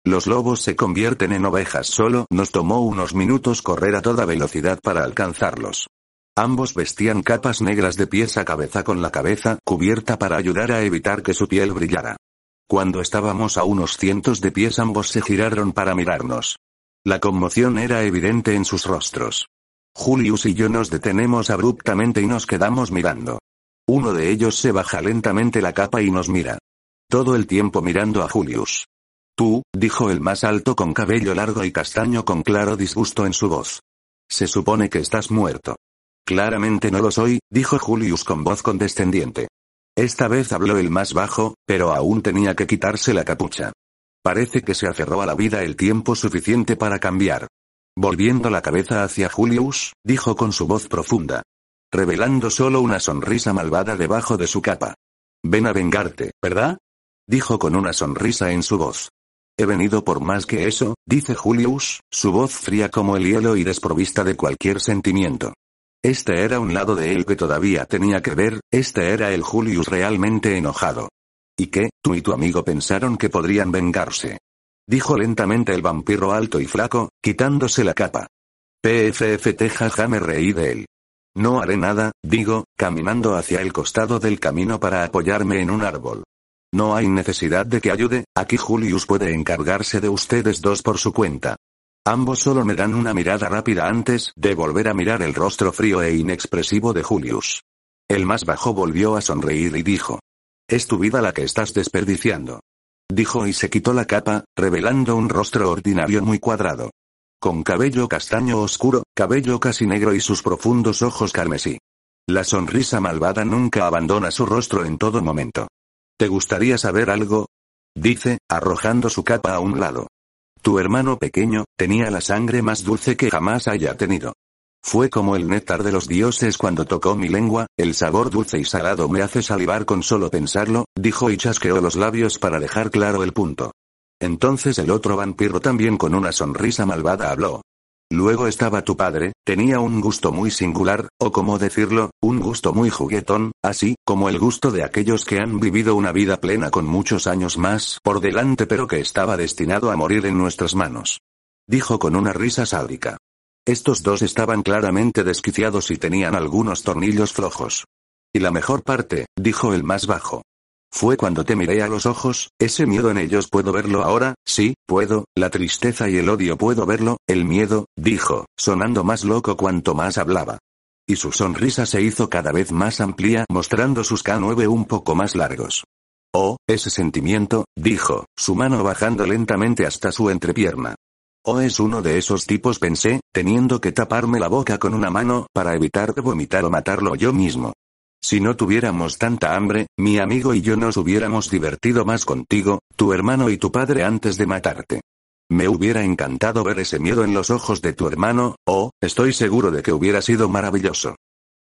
Los lobos se convierten en ovejas. Solo nos tomó unos minutos correr a toda velocidad para alcanzarlos. Ambos vestían capas negras de pies a cabeza con la cabeza cubierta para ayudar a evitar que su piel brillara. Cuando estábamos a unos cientos de pies ambos se giraron para mirarnos. La conmoción era evidente en sus rostros. Julius y yo nos detenemos abruptamente y nos quedamos mirando. Uno de ellos se baja lentamente la capa y nos mira. Todo el tiempo mirando a Julius. Tú, dijo el más alto con cabello largo y castaño con claro disgusto en su voz. Se supone que estás muerto. Claramente no lo soy, dijo Julius con voz condescendiente. Esta vez habló el más bajo, pero aún tenía que quitarse la capucha. Parece que se aferró a la vida el tiempo suficiente para cambiar. Volviendo la cabeza hacia Julius, dijo con su voz profunda. Revelando solo una sonrisa malvada debajo de su capa. Ven a vengarte, ¿verdad? Dijo con una sonrisa en su voz. He venido por más que eso, dice Julius, su voz fría como el hielo y desprovista de cualquier sentimiento. Este era un lado de él que todavía tenía que ver, este era el Julius realmente enojado. ¿Y qué, tú y tu amigo pensaron que podrían vengarse? Dijo lentamente el vampiro alto y flaco, quitándose la capa. PFFT jaja me reí de él. No haré nada, digo, caminando hacia el costado del camino para apoyarme en un árbol. No hay necesidad de que ayude, aquí Julius puede encargarse de ustedes dos por su cuenta. Ambos solo me dan una mirada rápida antes de volver a mirar el rostro frío e inexpresivo de Julius. El más bajo volvió a sonreír y dijo. Es tu vida la que estás desperdiciando. Dijo y se quitó la capa, revelando un rostro ordinario muy cuadrado. Con cabello castaño oscuro, cabello casi negro y sus profundos ojos carmesí. La sonrisa malvada nunca abandona su rostro en todo momento. ¿Te gustaría saber algo? Dice, arrojando su capa a un lado. Tu hermano pequeño, tenía la sangre más dulce que jamás haya tenido. Fue como el néctar de los dioses cuando tocó mi lengua, el sabor dulce y salado me hace salivar con solo pensarlo, dijo y chasqueó los labios para dejar claro el punto. Entonces el otro vampiro también con una sonrisa malvada habló. Luego estaba tu padre, tenía un gusto muy singular, o como decirlo, un gusto muy juguetón, así como el gusto de aquellos que han vivido una vida plena con muchos años más por delante pero que estaba destinado a morir en nuestras manos. Dijo con una risa sádica. Estos dos estaban claramente desquiciados y tenían algunos tornillos flojos. Y la mejor parte, dijo el más bajo. Fue cuando te miré a los ojos, ese miedo en ellos puedo verlo ahora, sí, puedo, la tristeza y el odio puedo verlo, el miedo, dijo, sonando más loco cuanto más hablaba. Y su sonrisa se hizo cada vez más amplia, mostrando sus K9 un poco más largos. Oh, ese sentimiento, dijo, su mano bajando lentamente hasta su entrepierna. Oh, es uno de esos tipos pensé, teniendo que taparme la boca con una mano para evitar vomitar o matarlo yo mismo. Si no tuviéramos tanta hambre, mi amigo y yo nos hubiéramos divertido más contigo, tu hermano y tu padre antes de matarte. Me hubiera encantado ver ese miedo en los ojos de tu hermano, estoy seguro de que hubiera sido maravilloso.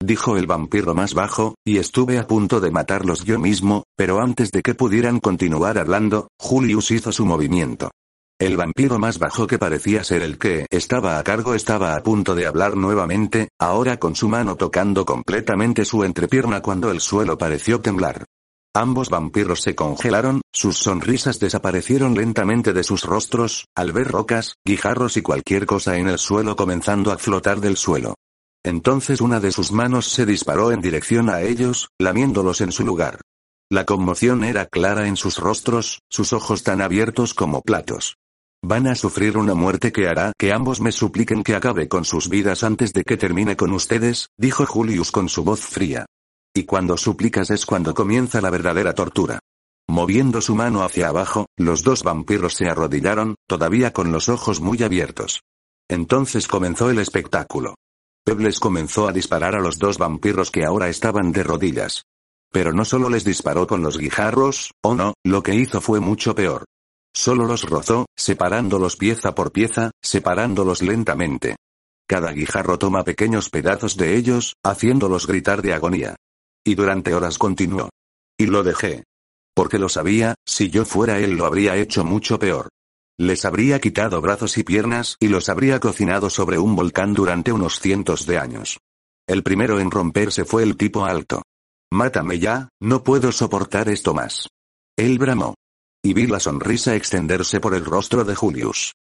Dijo el vampiro más bajo, y estuve a punto de matarlos yo mismo, pero antes de que pudieran continuar hablando, Julius hizo su movimiento. El vampiro más bajo que parecía ser el que estaba a cargo estaba a punto de hablar nuevamente, ahora con su mano tocando completamente su entrepierna cuando el suelo pareció temblar. Ambos vampiros se congelaron, sus sonrisas desaparecieron lentamente de sus rostros, al ver rocas, guijarros y cualquier cosa en el suelo comenzando a flotar del suelo. Entonces una de sus manos se disparó en dirección a ellos, lamiéndolos en su lugar. La conmoción era clara en sus rostros, sus ojos tan abiertos como platos. Van a sufrir una muerte que hará que ambos me supliquen que acabe con sus vidas antes de que termine con ustedes, dijo Julius con su voz fría. Y cuando suplicas es cuando comienza la verdadera tortura. Moviendo su mano hacia abajo, los dos vampiros se arrodillaron, todavía con los ojos muy abiertos. Entonces comenzó el espectáculo. Pebles comenzó a disparar a los dos vampiros que ahora estaban de rodillas. Pero no solo les disparó con los guijarros, no, lo que hizo fue mucho peor. Solo los rozó, separándolos pieza por pieza, separándolos lentamente. Cada guijarro toma pequeños pedazos de ellos, haciéndolos gritar de agonía. Y durante horas continuó. Y lo dejé. Porque lo sabía, si yo fuera él lo habría hecho mucho peor. Les habría quitado brazos y piernas y los habría cocinado sobre un volcán durante unos cientos de años. El primero en romperse fue el tipo alto. Mátame ya, no puedo soportar esto más. Él bramó. y vi la sonrisa extenderse por el rostro de Julius.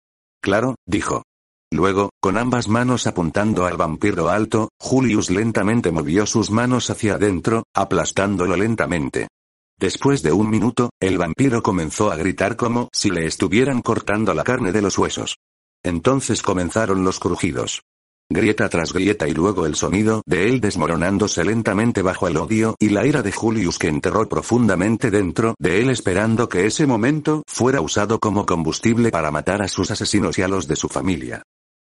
Claro, dijo. Luego, con ambas manos apuntando al vampiro alto, Julius lentamente movió sus manos hacia adentro, aplastándolo lentamente. Después de un minuto, el vampiro comenzó a gritar como si le estuvieran cortando la carne de los huesos. Entonces comenzaron los crujidos. Grieta tras grieta y luego el sonido de él desmoronándose lentamente bajo el odio y la ira de Julius que enterró profundamente dentro de él esperando que ese momento fuera usado como combustible para matar a sus asesinos y a los de su familia.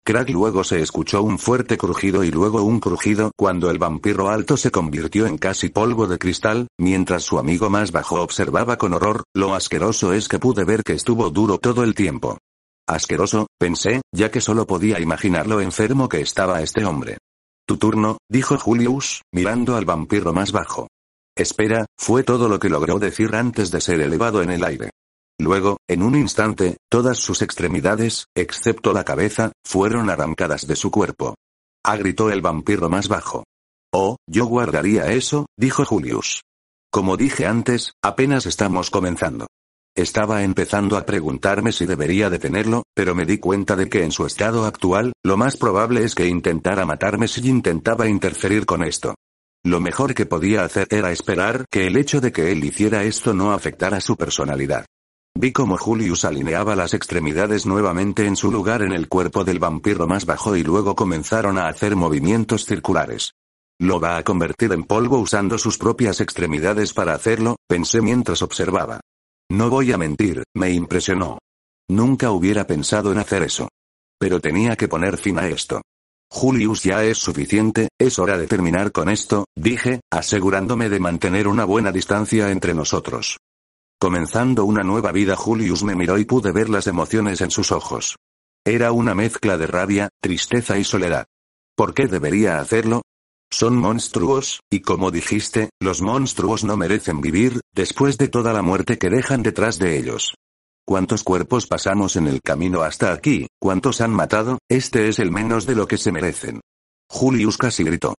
Crack. Luego se escuchó un fuerte crujido y luego un crujido cuando el vampiro alto se convirtió en casi polvo de cristal, mientras su amigo más bajo observaba con horror. Lo asqueroso es que pude ver que estuvo duro todo el tiempo. Asqueroso, pensé, ya que solo podía imaginar lo enfermo que estaba este hombre. Tu turno, dijo Julius, mirando al vampiro más bajo. Espera, fue todo lo que logró decir antes de ser elevado en el aire. Luego, en un instante, todas sus extremidades, excepto la cabeza, fueron arrancadas de su cuerpo. Gritó el vampiro más bajo. Oh, yo guardaría eso, dijo Julius. Como dije antes, apenas estamos comenzando. Estaba empezando a preguntarme si debería detenerlo, pero me di cuenta de que en su estado actual, lo más probable es que intentara matarme si intentaba interferir con esto. Lo mejor que podía hacer era esperar que el hecho de que él hiciera esto no afectara su personalidad. Vi cómo Julius alineaba las extremidades nuevamente en su lugar en el cuerpo del vampiro más bajo y luego comenzaron a hacer movimientos circulares. Lo va a convertir en polvo usando sus propias extremidades para hacerlo, pensé mientras observaba. No voy a mentir, me impresionó. Nunca hubiera pensado en hacer eso. Pero tenía que poner fin a esto. Julius, ya es suficiente, es hora de terminar con esto, dije, asegurándome de mantener una buena distancia entre nosotros. Comenzando una nueva vida. Julius me miró y pude ver las emociones en sus ojos. Era una mezcla de rabia, tristeza y soledad. ¿Por qué debería hacerlo? Son monstruos, y como dijiste, los monstruos no merecen vivir, después de toda la muerte que dejan detrás de ellos. ¿Cuántos cuerpos pasamos en el camino hasta aquí? ¿Cuántos han matado? Este es el menos de lo que se merecen. Julius casi gritó.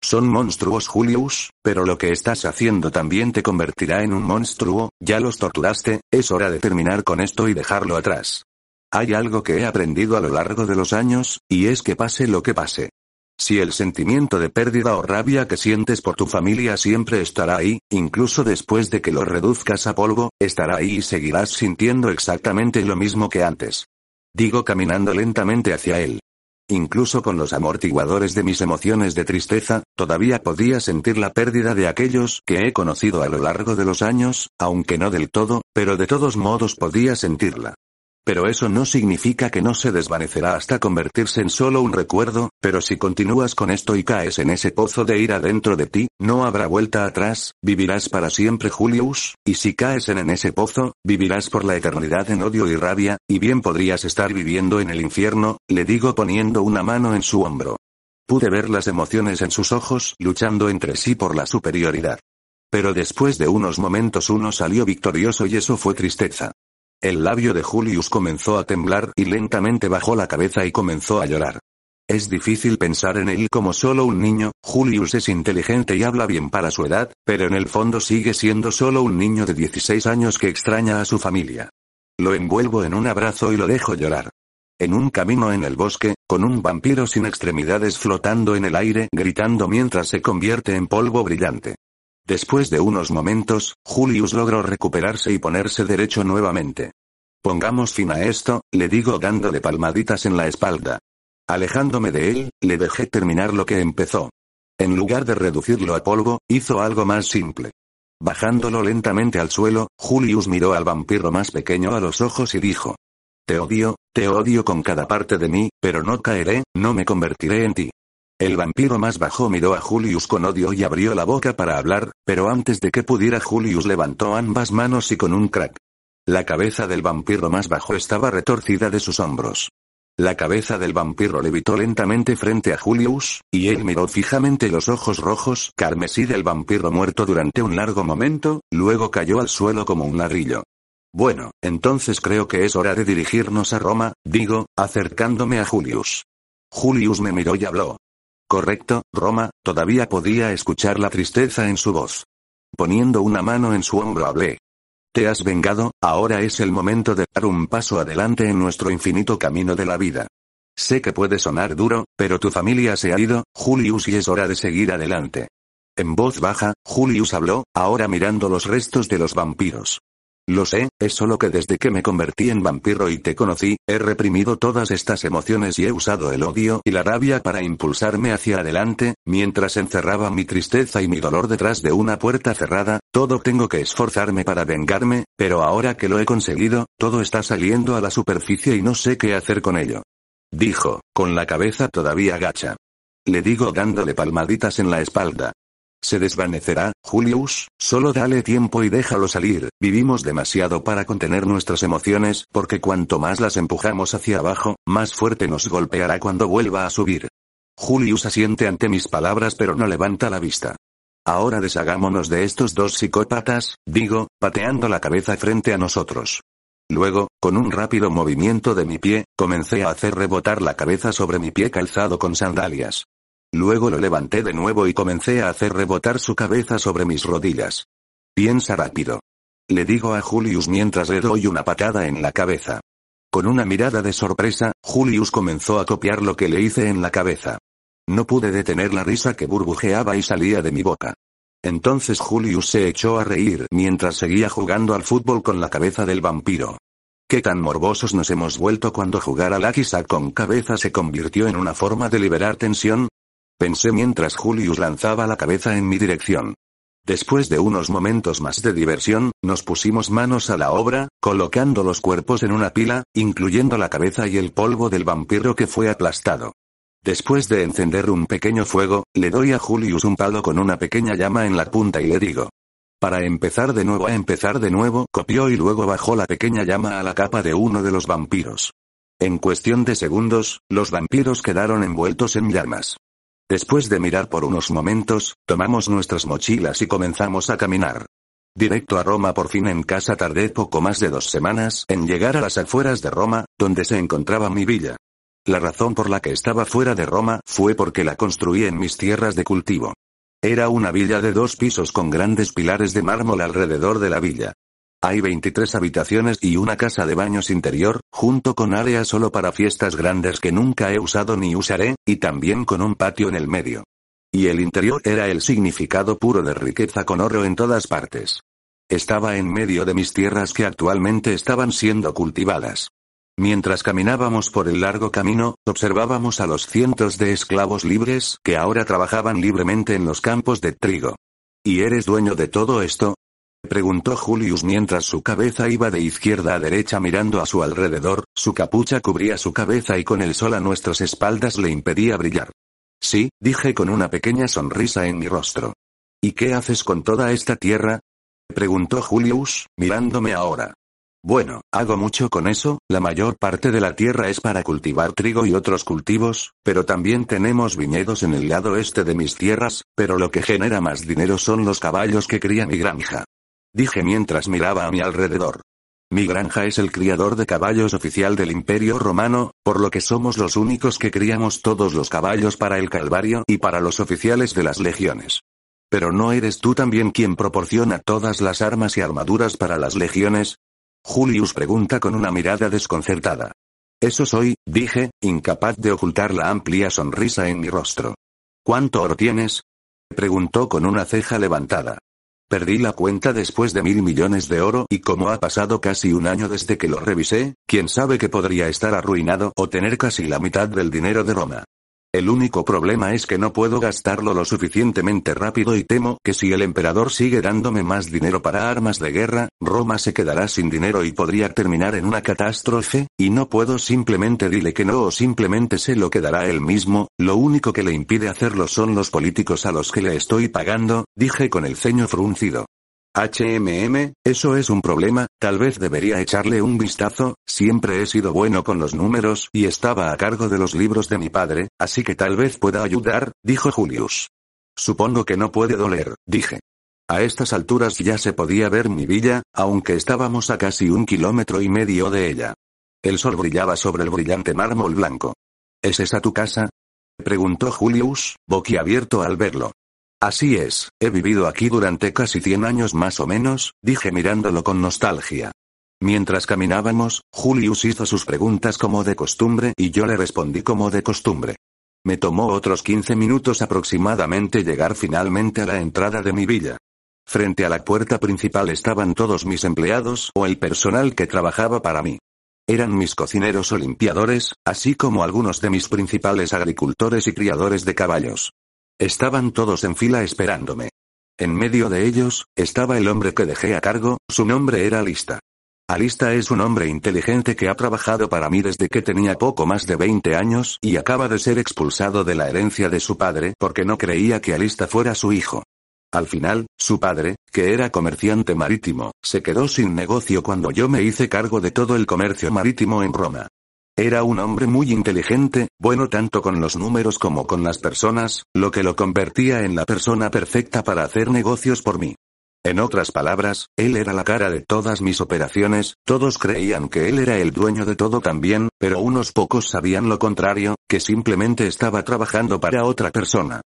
Son monstruos, Julius, pero lo que estás haciendo también te convertirá en un monstruo, ya los torturaste, es hora de terminar con esto y dejarlo atrás. Hay algo que he aprendido a lo largo de los años, y es que pase lo que pase. Si el sentimiento de pérdida o rabia que sientes por tu familia siempre estará ahí, incluso después de que lo reduzcas a polvo, estará ahí y seguirás sintiendo exactamente lo mismo que antes. Digo caminando lentamente hacia él. Incluso con los amortiguadores de mis emociones de tristeza, todavía podía sentir la pérdida de aquellos que he conocido a lo largo de los años, aunque no del todo, pero de todos modos podía sentirla. Pero eso no significa que no se desvanecerá hasta convertirse en solo un recuerdo, pero si continúas con esto y caes en ese pozo de ira dentro de ti, no habrá vuelta atrás, vivirás para siempre, Julius, y si caes en ese pozo, vivirás por la eternidad en odio y rabia, y bien podrías estar viviendo en el infierno, le digo poniendo una mano en su hombro. Pude ver las emociones en sus ojos luchando entre sí por la superioridad. Pero después de unos momentos uno salió victorioso y eso fue tristeza. El labio de Julius comenzó a temblar y lentamente bajó la cabeza y comenzó a llorar. Es difícil pensar en él como solo un niño. Julius es inteligente y habla bien para su edad, pero en el fondo sigue siendo solo un niño de 16 años que extraña a su familia. Lo envuelvo en un abrazo y lo dejo llorar. En un camino en el bosque, con un vampiro sin extremidades flotando en el aire gritando mientras se convierte en polvo brillante. Después de unos momentos, Julius logró recuperarse y ponerse derecho nuevamente. Pongamos fin a esto, le digo dándole palmaditas en la espalda. Alejándome de él, le dejé terminar lo que empezó. En lugar de reducirlo a polvo, hizo algo más simple. Bajándolo lentamente al suelo, Julius miró al vampiro más pequeño a los ojos y dijo. Te odio con cada parte de mí, pero no caeré, no me convertiré en ti. El vampiro más bajo miró a Julius con odio y abrió la boca para hablar, pero antes de que pudiera Julius levantó ambas manos y con un crack. La cabeza del vampiro más bajo estaba retorcida de sus hombros. La cabeza del vampiro levitó lentamente frente a Julius, y él miró fijamente los ojos rojos carmesí del vampiro muerto durante un largo momento, luego cayó al suelo como un ladrillo. Bueno, entonces creo que es hora de dirigirnos a Roma, digo, acercándome a Julius. Julius me miró y habló. Correcto, Roma, todavía podía escuchar la tristeza en su voz. Poniendo una mano en su hombro hablé. Te has vengado, ahora es el momento de dar un paso adelante en nuestro infinito camino de la vida. Sé que puede sonar duro, pero tu familia se ha ido, Julius, y es hora de seguir adelante. En voz baja, Julius habló, ahora mirando los restos de los vampiros. Lo sé, es solo que desde que me convertí en vampiro y te conocí, he reprimido todas estas emociones y he usado el odio y la rabia para impulsarme hacia adelante, mientras encerraba mi tristeza y mi dolor detrás de una puerta cerrada, todo tengo que esforzarme para vengarme, pero ahora que lo he conseguido, todo está saliendo a la superficie y no sé qué hacer con ello. Dijo, con la cabeza todavía gacha. Le digo dándole palmaditas en la espalda. Se desvanecerá, Julius, solo dale tiempo y déjalo salir, vivimos demasiado para contener nuestras emociones, porque cuanto más las empujamos hacia abajo, más fuerte nos golpeará cuando vuelva a subir. Julius asiente ante mis palabras pero no levanta la vista. Ahora deshagámonos de estos dos psicópatas, digo, pateando la cabeza frente a nosotros. Luego, con un rápido movimiento de mi pie, comencé a hacer rebotar la cabeza sobre mi pie calzado con sandalias. Luego lo levanté de nuevo y comencé a hacer rebotar su cabeza sobre mis rodillas. Piensa rápido. Le digo a Julius mientras le doy una patada en la cabeza. Con una mirada de sorpresa, Julius comenzó a copiar lo que le hice en la cabeza. No pude detener la risa que burbujeaba y salía de mi boca. Entonces Julius se echó a reír mientras seguía jugando al fútbol con la cabeza del vampiro. ¿Qué tan morbosos nos hemos vuelto cuando jugar al Lucky Sack con cabeza se convirtió en una forma de liberar tensión? Pensé mientras Julius lanzaba la cabeza en mi dirección. Después de unos momentos más de diversión, nos pusimos manos a la obra, colocando los cuerpos en una pila, incluyendo la cabeza y el polvo del vampiro que fue aplastado. Después de encender un pequeño fuego, le doy a Julius un palo con una pequeña llama en la punta y le digo. Para empezar de nuevo, copió y luego bajó la pequeña llama a la capa de uno de los vampiros. En cuestión de segundos, los vampiros quedaron envueltos en llamas. Después de mirar por unos momentos, tomamos nuestras mochilas y comenzamos a caminar. Directo a Roma. Por fin en casa tardé poco más de 2 semanas en llegar a las afueras de Roma, donde se encontraba mi villa. La razón por la que estaba fuera de Roma fue porque la construí en mis tierras de cultivo. Era una villa de 2 pisos con grandes pilares de mármol alrededor de la villa. Hay 23 habitaciones y una casa de baños interior, junto con área solo para fiestas grandes que nunca he usado ni usaré, y también con un patio en el medio. Y el interior era el significado puro de riqueza con oro en todas partes. Estaba en medio de mis tierras que actualmente estaban siendo cultivadas. Mientras caminábamos por el largo camino, observábamos a los cientos de esclavos libres que ahora trabajaban libremente en los campos de trigo. ¿Y eres dueño de todo esto?, preguntó Julius mientras su cabeza iba de izquierda a derecha mirando a su alrededor, su capucha cubría su cabeza y con el sol a nuestras espaldas le impedía brillar. Sí, dije con una pequeña sonrisa en mi rostro. ¿Y qué haces con toda esta tierra?, preguntó Julius, mirándome ahora. Bueno, hago mucho con eso, la mayor parte de la tierra es para cultivar trigo y otros cultivos, pero también tenemos viñedos en el lado este de mis tierras, pero lo que genera más dinero son los caballos que cría mi granja. Dije mientras miraba a mi alrededor. Mi granja es el criador de caballos oficial del Imperio Romano, por lo que somos los únicos que criamos todos los caballos para el Calvario y para los oficiales de las legiones. ¿Pero no eres tú también quien proporciona todas las armas y armaduras para las legiones?, Julius pregunta con una mirada desconcertada. Eso soy, dije, incapaz de ocultar la amplia sonrisa en mi rostro. ¿Cuánto oro tienes?, preguntó con una ceja levantada. Perdí la cuenta después de 1.000 millones de oro y como ha pasado casi un año desde que lo revisé, quién sabe que podría estar arruinado o tener casi la mitad del dinero de Roma. El único problema es que no puedo gastarlo lo suficientemente rápido y temo que si el emperador sigue dándome más dinero para armas de guerra, Roma se quedará sin dinero y podría terminar en una catástrofe, y no puedo simplemente dile que no o simplemente se lo quedará él mismo, lo único que le impide hacerlo son los políticos a los que le estoy pagando, dije con el ceño fruncido. Eso es un problema, tal vez debería echarle un vistazo, siempre he sido bueno con los números y estaba a cargo de los libros de mi padre, así que tal vez pueda ayudar, dijo Julius. Supongo que no puede doler, dije. A estas alturas ya se podía ver mi villa, aunque estábamos a casi 1,5 kilómetros de ella. El sol brillaba sobre el brillante mármol blanco. ¿Es esa tu casa?, preguntó Julius, boquiabierto al verlo. Así es, he vivido aquí durante casi 100 años más o menos, dije mirándolo con nostalgia. Mientras caminábamos, Julius hizo sus preguntas como de costumbre y yo le respondí como de costumbre. Me tomó otros 15 minutos aproximadamente llegar finalmente a la entrada de mi villa. Frente a la puerta principal estaban todos mis empleados o el personal que trabajaba para mí. Eran mis cocineros o limpiadores, así como algunos de mis principales agricultores y criadores de caballos. Estaban todos en fila esperándome. En medio de ellos, estaba el hombre que dejé a cargo, su nombre era Alista. Alista es un hombre inteligente que ha trabajado para mí desde que tenía poco más de 20 años y acaba de ser expulsado de la herencia de su padre porque no creía que Alista fuera su hijo. Al final, su padre, que era comerciante marítimo, se quedó sin negocio cuando yo me hice cargo de todo el comercio marítimo en Roma. Era un hombre muy inteligente, bueno tanto con los números como con las personas, lo que lo convertía en la persona perfecta para hacer negocios por mí. En otras palabras, él era la cara de todas mis operaciones, todos creían que él era el dueño de todo también, pero unos pocos sabían lo contrario, que simplemente estaba trabajando para otra persona.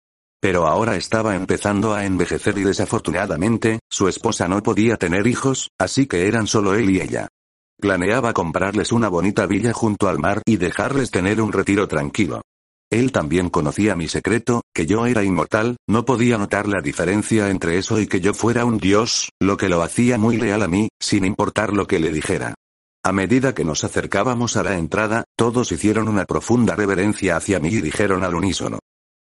Pero ahora estaba empezando a envejecer y desafortunadamente, su esposa no podía tener hijos, así que eran solo él y ella. Planeaba comprarles una bonita villa junto al mar y dejarles tener un retiro tranquilo. Él también conocía mi secreto, que yo era inmortal, no podía notar la diferencia entre eso y que yo fuera un dios, lo que lo hacía muy leal a mí, sin importar lo que le dijera. A medida que nos acercábamos a la entrada, todos hicieron una profunda reverencia hacia mí y dijeron al unísono: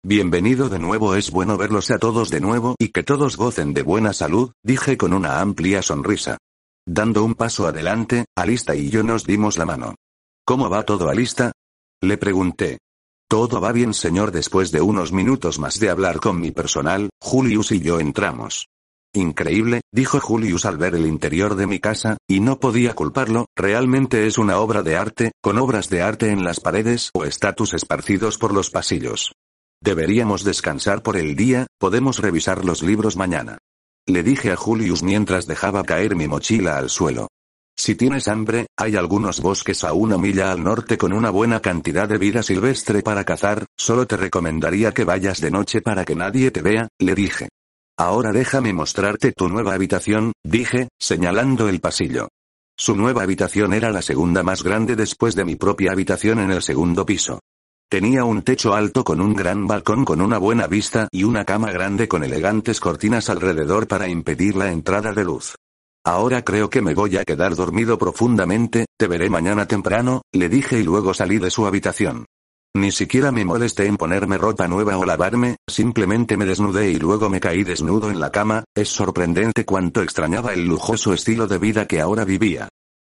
«Bienvenido de nuevo, es bueno verlos a todos de nuevo y que todos gocen de buena salud», dije con una amplia sonrisa. Dando un paso adelante, Alista y yo nos dimos la mano. «¿Cómo va todo, Alista?», le pregunté. «Todo va bien, señor». Después de unos minutos más de hablar con mi personal, Julius y yo entramos. «Increíble», dijo Julius al ver el interior de mi casa, y no podía culparlo, realmente es una obra de arte, con obras de arte en las paredes o estatuas esparcidos por los pasillos. Deberíamos descansar por el día, podemos revisar los libros mañana. Le dije a Julius mientras dejaba caer mi mochila al suelo. Si tienes hambre, hay algunos bosques a 1 milla al norte con una buena cantidad de vida silvestre para cazar, solo te recomendaría que vayas de noche para que nadie te vea, le dije. Ahora déjame mostrarte tu nueva habitación, dije, señalando el pasillo. Su nueva habitación era la segunda más grande después de mi propia habitación en el segundo piso. Tenía un techo alto con un gran balcón con una buena vista y una cama grande con elegantes cortinas alrededor para impedir la entrada de luz. Ahora creo que me voy a quedar dormido profundamente, te veré mañana temprano, le dije y luego salí de su habitación. Ni siquiera me molesté en ponerme ropa nueva o lavarme, simplemente me desnudé y luego me caí desnudo en la cama. Es sorprendente cuánto extrañaba el lujoso estilo de vida que ahora vivía.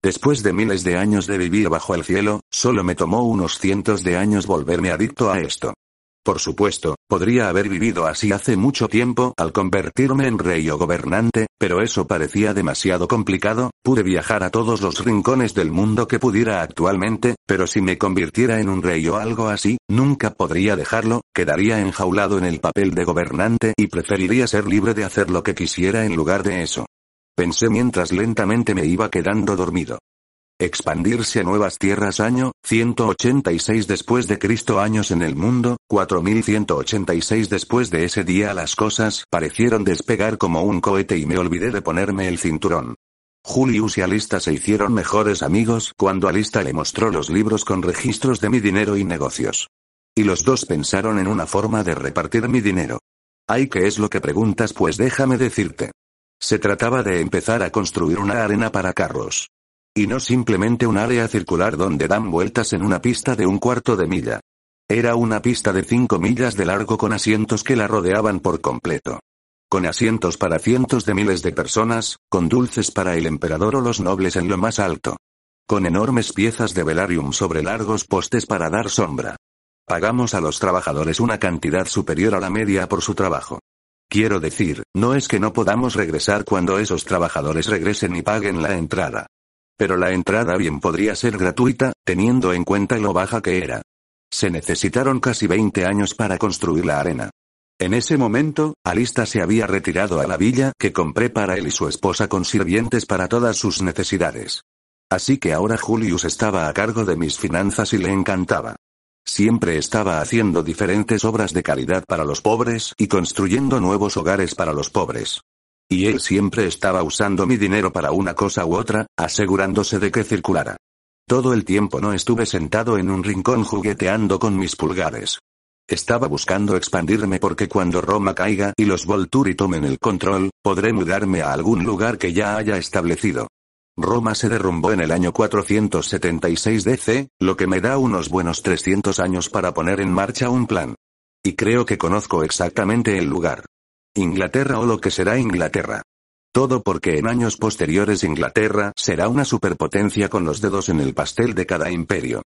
Después de miles de años de vivir bajo el cielo, solo me tomó unos cientos de años volverme adicto a esto. Por supuesto, podría haber vivido así hace mucho tiempo al convertirme en rey o gobernante, pero eso parecía demasiado complicado. Pude viajar a todos los rincones del mundo que pudiera actualmente, pero si me convirtiera en un rey o algo así, nunca podría dejarlo, quedaría enjaulado en el papel de gobernante y preferiría ser libre de hacer lo que quisiera en lugar de eso. Pensé mientras lentamente me iba quedando dormido. Expandirse a nuevas tierras año 186 después de Cristo, años en el mundo 4186 después de ese día. Las cosas parecieron despegar como un cohete y me olvidé de ponerme el cinturón. Julius y Alista se hicieron mejores amigos cuando Alista le mostró los libros con registros de mi dinero y negocios. Y los dos pensaron en una forma de repartir mi dinero. ¿Ay, qué es lo que preguntas? Pues déjame decirte. Se trataba de empezar a construir una arena para carros. Y no simplemente un área circular donde dan vueltas en una pista de 1/4 de milla. Era una pista de 5 millas de largo con asientos que la rodeaban por completo. Con asientos para cientos de miles de personas, con dulces para el emperador o los nobles en lo más alto. Con enormes piezas de velarium sobre largos postes para dar sombra. Pagamos a los trabajadores una cantidad superior a la media por su trabajo. Quiero decir, no es que no podamos regresar cuando esos trabajadores regresen y paguen la entrada. Pero la entrada bien podría ser gratuita, teniendo en cuenta lo baja que era. Se necesitaron casi 20 años para construir la arena. En ese momento, Alista se había retirado a la villa que compré para él y su esposa con sirvientes para todas sus necesidades. Así que ahora Julius estaba a cargo de mis finanzas y le encantaba. Siempre estaba haciendo diferentes obras de caridad para los pobres y construyendo nuevos hogares para los pobres. Y él siempre estaba usando mi dinero para una cosa u otra, asegurándose de que circulara. Todo el tiempo no estuve sentado en un rincón jugueteando con mis pulgares. Estaba buscando expandirme porque cuando Roma caiga y los Volturi tomen el control, podré mudarme a algún lugar que ya haya establecido. Roma se derrumbó en el año 476 DC, lo que me da unos buenos 300 años para poner en marcha un plan. Y creo que conozco exactamente el lugar. Inglaterra o lo que será Inglaterra. Todo porque en años posteriores Inglaterra será una superpotencia con los dedos en el pastel de cada imperio.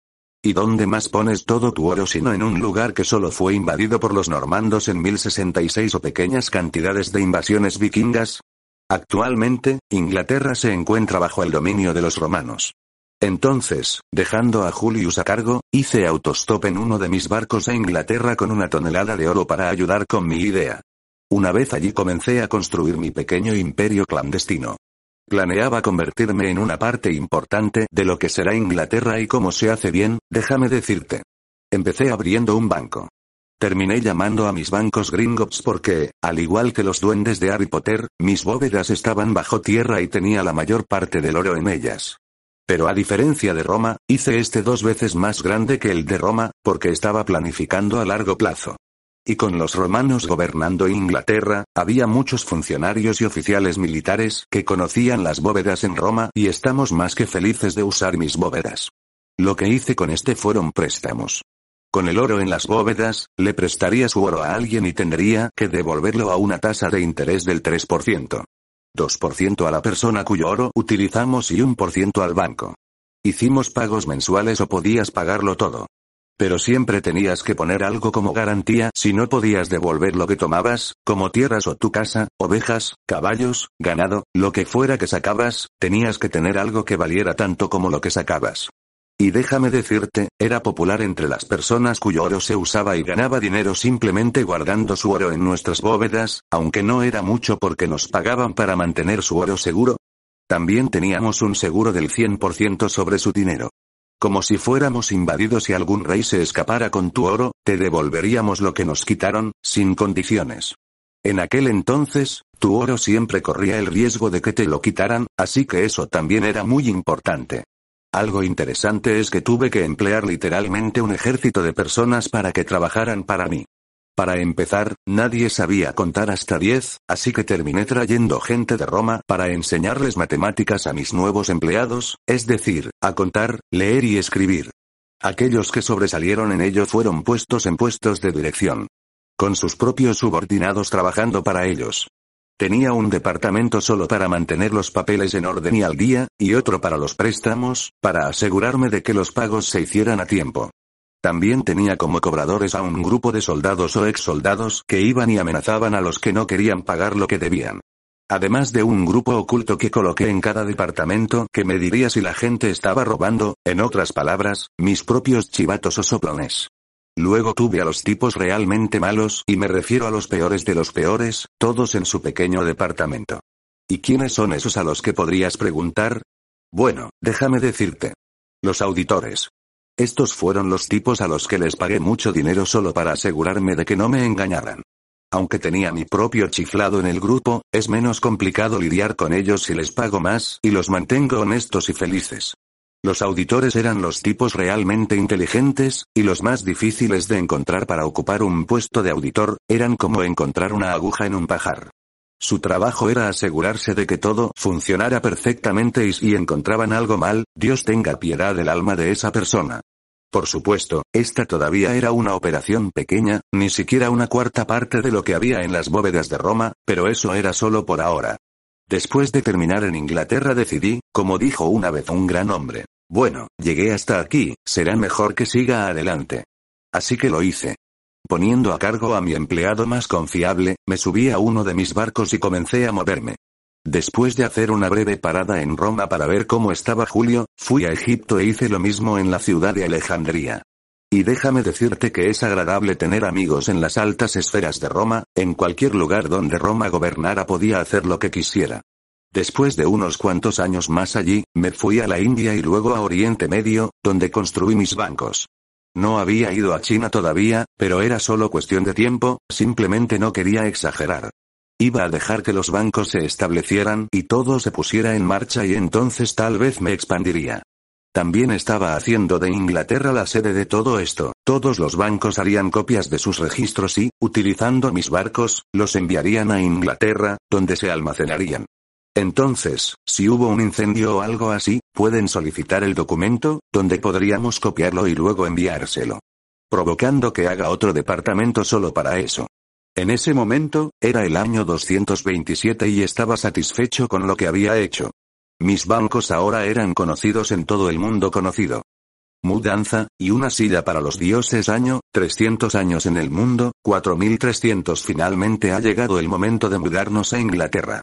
¿Y dónde más pones todo tu oro sino en un lugar que solo fue invadido por los normandos en 1066 o pequeñas cantidades de invasiones vikingas? Actualmente, Inglaterra se encuentra bajo el dominio de los romanos. Entonces, dejando a Julius a cargo, hice autostop en uno de mis barcos a Inglaterra con 1 tonelada de oro para ayudar con mi idea. Una vez allí comencé a construir mi pequeño imperio clandestino. Planeaba convertirme en una parte importante de lo que será Inglaterra y cómo se hace bien, déjame decirte. Empecé abriendo un banco. Terminé llamando a mis bancos Gringotts porque, al igual que los duendes de Harry Potter, mis bóvedas estaban bajo tierra y tenía la mayor parte del oro en ellas. Pero a diferencia de Roma, hice este 2 veces más grande que el de Roma, porque estaba planificando a largo plazo. Y con los romanos gobernando Inglaterra, había muchos funcionarios y oficiales militares que conocían las bóvedas en Roma y estamos más que felices de usar mis bóvedas. Lo que hice con este fueron préstamos. Con el oro en las bóvedas, le prestaría su oro a alguien y tendría que devolverlo a una tasa de interés del 3%. 2% a la persona cuyo oro utilizamos y 1% al banco. Hicimos pagos mensuales o podías pagarlo todo. Pero siempre tenías que poner algo como garantía si no podías devolver lo que tomabas, como tierras o tu casa, ovejas, caballos, ganado, lo que fuera que sacabas, tenías que tener algo que valiera tanto como lo que sacabas. Y déjame decirte, era popular entre las personas cuyo oro se usaba y ganaba dinero simplemente guardando su oro en nuestras bóvedas, aunque no era mucho porque nos pagaban para mantener su oro seguro. También teníamos un seguro del 100% sobre su dinero. Como si fuéramos invadidos y algún rey se escapara con tu oro, te devolveríamos lo que nos quitaron, sin condiciones. En aquel entonces, tu oro siempre corría el riesgo de que te lo quitaran, así que eso también era muy importante. Algo interesante es que tuve que emplear literalmente un ejército de personas para que trabajaran para mí. Para empezar, nadie sabía contar hasta 10, así que terminé trayendo gente de Roma para enseñarles matemáticas a mis nuevos empleados, es decir, a contar, leer y escribir. Aquellos que sobresalieron en ello fueron puestos en puestos de dirección. Con sus propios subordinados trabajando para ellos. Tenía un departamento solo para mantener los papeles en orden y al día, y otro para los préstamos, para asegurarme de que los pagos se hicieran a tiempo. También tenía como cobradores a un grupo de soldados o ex-soldados que iban y amenazaban a los que no querían pagar lo que debían. Además de un grupo oculto que coloqué en cada departamento que me diría si la gente estaba robando, en otras palabras, mis propios chivatos o soplones. Luego tuve a los tipos realmente malos, y me refiero a los peores de los peores, todos en su pequeño departamento. ¿Y quiénes son esos a los que podrías preguntar? Bueno, déjame decirte. Los auditores. Estos fueron los tipos a los que les pagué mucho dinero solo para asegurarme de que no me engañaran. Aunque tenía mi propio chiflado en el grupo, es menos complicado lidiar con ellos si les pago más y los mantengo honestos y felices. Los auditores eran los tipos realmente inteligentes, y los más difíciles de encontrar para ocupar un puesto de auditor, eran como encontrar una aguja en un pajar. Su trabajo era asegurarse de que todo funcionara perfectamente y si encontraban algo mal, Dios tenga piedad del alma de esa persona. Por supuesto, esta todavía era una operación pequeña, ni siquiera una cuarta parte de lo que había en las bóvedas de Roma, pero eso era solo por ahora. Después de terminar en Inglaterra decidí, como dijo una vez un gran hombre, bueno, llegué hasta aquí, será mejor que siga adelante. Así que lo hice. Poniendo a cargo a mi empleado más confiable, me subí a uno de mis barcos y comencé a moverme. Después de hacer una breve parada en Roma para ver cómo estaba Julio, fui a Egipto e hice lo mismo en la ciudad de Alejandría. Y déjame decirte que es agradable tener amigos en las altas esferas de Roma, en cualquier lugar donde Roma gobernara podía hacer lo que quisiera. Después de unos cuantos años más allí, me fui a la India y luego a Oriente Medio, donde construí mis bancos. No había ido a China todavía, pero era solo cuestión de tiempo, simplemente no quería exagerar. Iba a dejar que los bancos se establecieran y todo se pusiera en marcha y entonces tal vez me expandiría. También estaba haciendo de Inglaterra la sede de todo esto. Todos los bancos harían copias de sus registros y, utilizando mis barcos, los enviarían a Inglaterra, donde se almacenarían. Entonces, si hubo un incendio o algo así, pueden solicitar el documento, donde podríamos copiarlo y luego enviárselo. Provocando que haga otro departamento solo para eso. En ese momento, era el año 227 y estaba satisfecho con lo que había hecho. Mis bancos ahora eran conocidos en todo el mundo conocido. Mudanza, y una silla para los dioses año, 300 años en el mundo, 4300 finalmente ha llegado el momento de mudarnos a Inglaterra.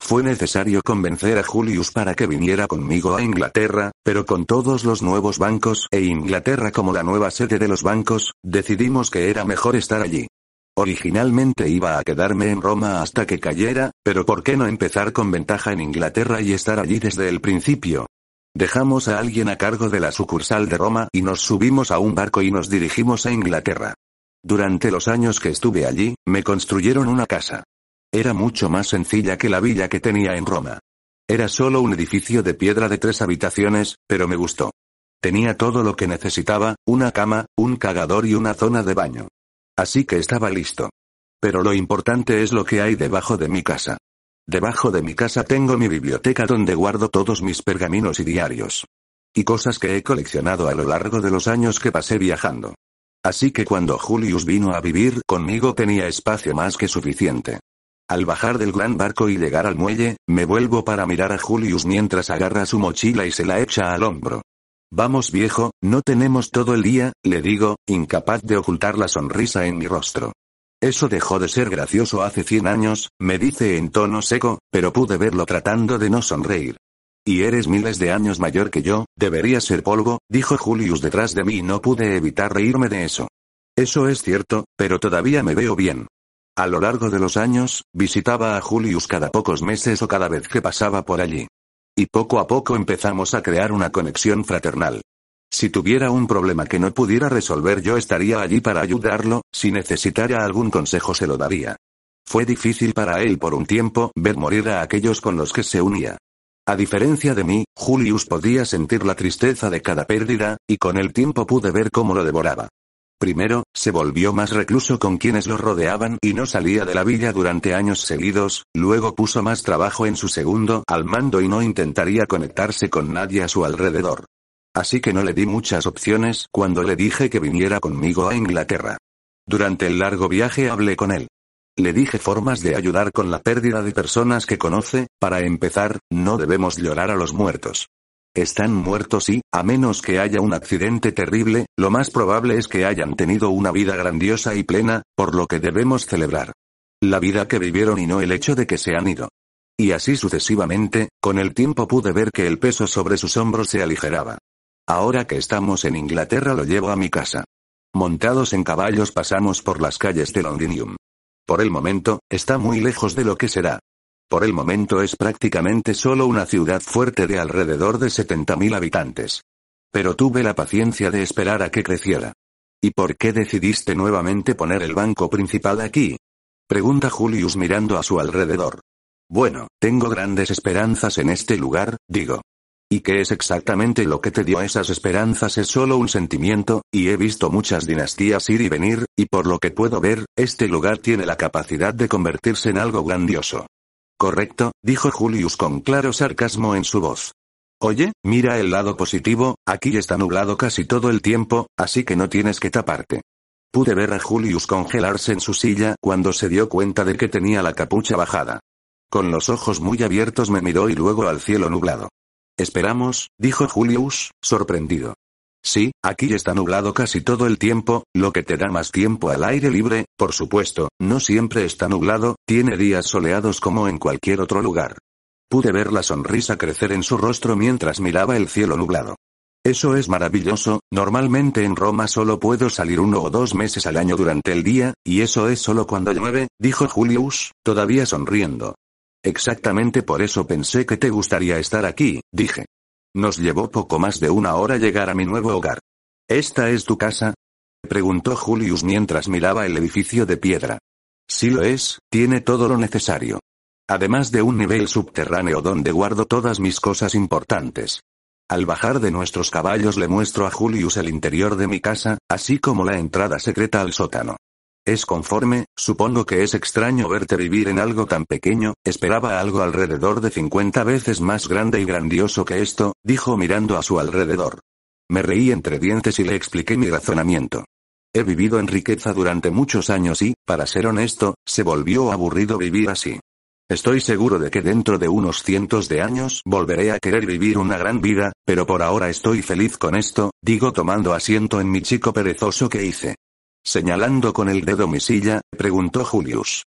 Fue necesario convencer a Julius para que viniera conmigo a Inglaterra, pero con todos los nuevos bancos e Inglaterra como la nueva sede de los bancos, decidimos que era mejor estar allí. Originalmente iba a quedarme en Roma hasta que cayera, pero ¿por qué no empezar con ventaja en Inglaterra y estar allí desde el principio? Dejamos a alguien a cargo de la sucursal de Roma y nos subimos a un barco y nos dirigimos a Inglaterra. Durante los años que estuve allí, me construyeron una casa. Era mucho más sencilla que la villa que tenía en Roma. Era solo un edificio de piedra de 3 habitaciones, pero me gustó. Tenía todo lo que necesitaba, una cama, un cagador y una zona de baño. Así que estaba listo. Pero lo importante es lo que hay debajo de mi casa. Debajo de mi casa tengo mi biblioteca donde guardo todos mis pergaminos y diarios. Y cosas que he coleccionado a lo largo de los años que pasé viajando. Así que cuando Julius vino a vivir conmigo tenía espacio más que suficiente. Al bajar del gran barco y llegar al muelle, me vuelvo para mirar a Julius mientras agarra su mochila y se la echa al hombro. Vamos viejo, no tenemos todo el día, le digo, incapaz de ocultar la sonrisa en mi rostro. Eso dejó de ser gracioso hace 100 años, me dice en tono seco, pero pude verlo tratando de no sonreír. Y eres miles de años mayor que yo, deberías ser polvo, dijo Julius detrás de mí y no pude evitar reírme de eso. Eso es cierto, pero todavía me veo bien. A lo largo de los años, visitaba a Julius cada pocos meses o cada vez que pasaba por allí. Y poco a poco empezamos a crear una conexión fraternal. Si tuviera un problema que no pudiera resolver yo estaría allí para ayudarlo, si necesitara algún consejo se lo daría. Fue difícil para él por un tiempo ver morir a aquellos con los que se unía. A diferencia de mí, Julius podía sentir la tristeza de cada pérdida, y con el tiempo pude ver cómo lo devoraba. Primero, se volvió más recluso con quienes lo rodeaban y no salía de la villa durante años seguidos, luego puso más trabajo en su segundo al mando y no intentaría conectarse con nadie a su alrededor. Así que no le di muchas opciones cuando le dije que viniera conmigo a Inglaterra. Durante el largo viaje hablé con él. Le dije formas de ayudar con la pérdida de personas que conoce. Para empezar, no debemos llorar a los muertos. Están muertos y, a menos que haya un accidente terrible, lo más probable es que hayan tenido una vida grandiosa y plena, por lo que debemos celebrar la vida que vivieron y no el hecho de que se han ido. Y así sucesivamente, con el tiempo pude ver que el peso sobre sus hombros se aligeraba. Ahora que estamos en Inglaterra lo llevo a mi casa. Montados en caballos pasamos por las calles de Londinium. Por el momento, está muy lejos de lo que será. Por el momento es prácticamente solo una ciudad fuerte de alrededor de 70.000 habitantes. Pero tuve la paciencia de esperar a que creciera. ¿Y por qué decidiste nuevamente poner el banco principal aquí? Pregunta Julius mirando a su alrededor. Bueno, tengo grandes esperanzas en este lugar, digo. ¿Y qué es exactamente lo que te dio esas esperanzas? Es solo un sentimiento, y he visto muchas dinastías ir y venir, y por lo que puedo ver, este lugar tiene la capacidad de convertirse en algo grandioso. Correcto, dijo Julius con claro sarcasmo en su voz. Oye, mira el lado positivo, aquí está nublado casi todo el tiempo, así que no tienes que taparte. Pude ver a Julius congelarse en su silla cuando se dio cuenta de que tenía la capucha bajada. Con los ojos muy abiertos me miró y luego al cielo nublado. Esperamos, dijo Julius, sorprendido. Sí, aquí está nublado casi todo el tiempo, lo que te da más tiempo al aire libre, por supuesto, no siempre está nublado, tiene días soleados como en cualquier otro lugar. Pude ver la sonrisa crecer en su rostro mientras miraba el cielo nublado. Eso es maravilloso, normalmente en Roma solo puedo salir 1 o 2 meses al año durante el día, y eso es solo cuando llueve, dijo Julius, todavía sonriendo. Exactamente por eso pensé que te gustaría estar aquí, dije. Nos llevó poco más de 1 hora llegar a mi nuevo hogar. ¿Esta es tu casa?, preguntó Julius mientras miraba el edificio de piedra. Sí lo es, tiene todo lo necesario. Además de un nivel subterráneo donde guardo todas mis cosas importantes. Al bajar de nuestros caballos le muestro a Julius el interior de mi casa, así como la entrada secreta al sótano. Es conforme, supongo que es extraño verte vivir en algo tan pequeño, esperaba algo alrededor de 50 veces más grande y grandioso que esto, dijo mirando a su alrededor. Me reí entre dientes y le expliqué mi razonamiento. He vivido en riqueza durante muchos años y, para ser honesto, se volvió aburrido vivir así. Estoy seguro de que dentro de unos cientos de años volveré a querer vivir una gran vida, pero por ahora estoy feliz con esto, digo tomando asiento en mi chico perezoso que hice. Señalando con el dedo mi silla, preguntó Julius.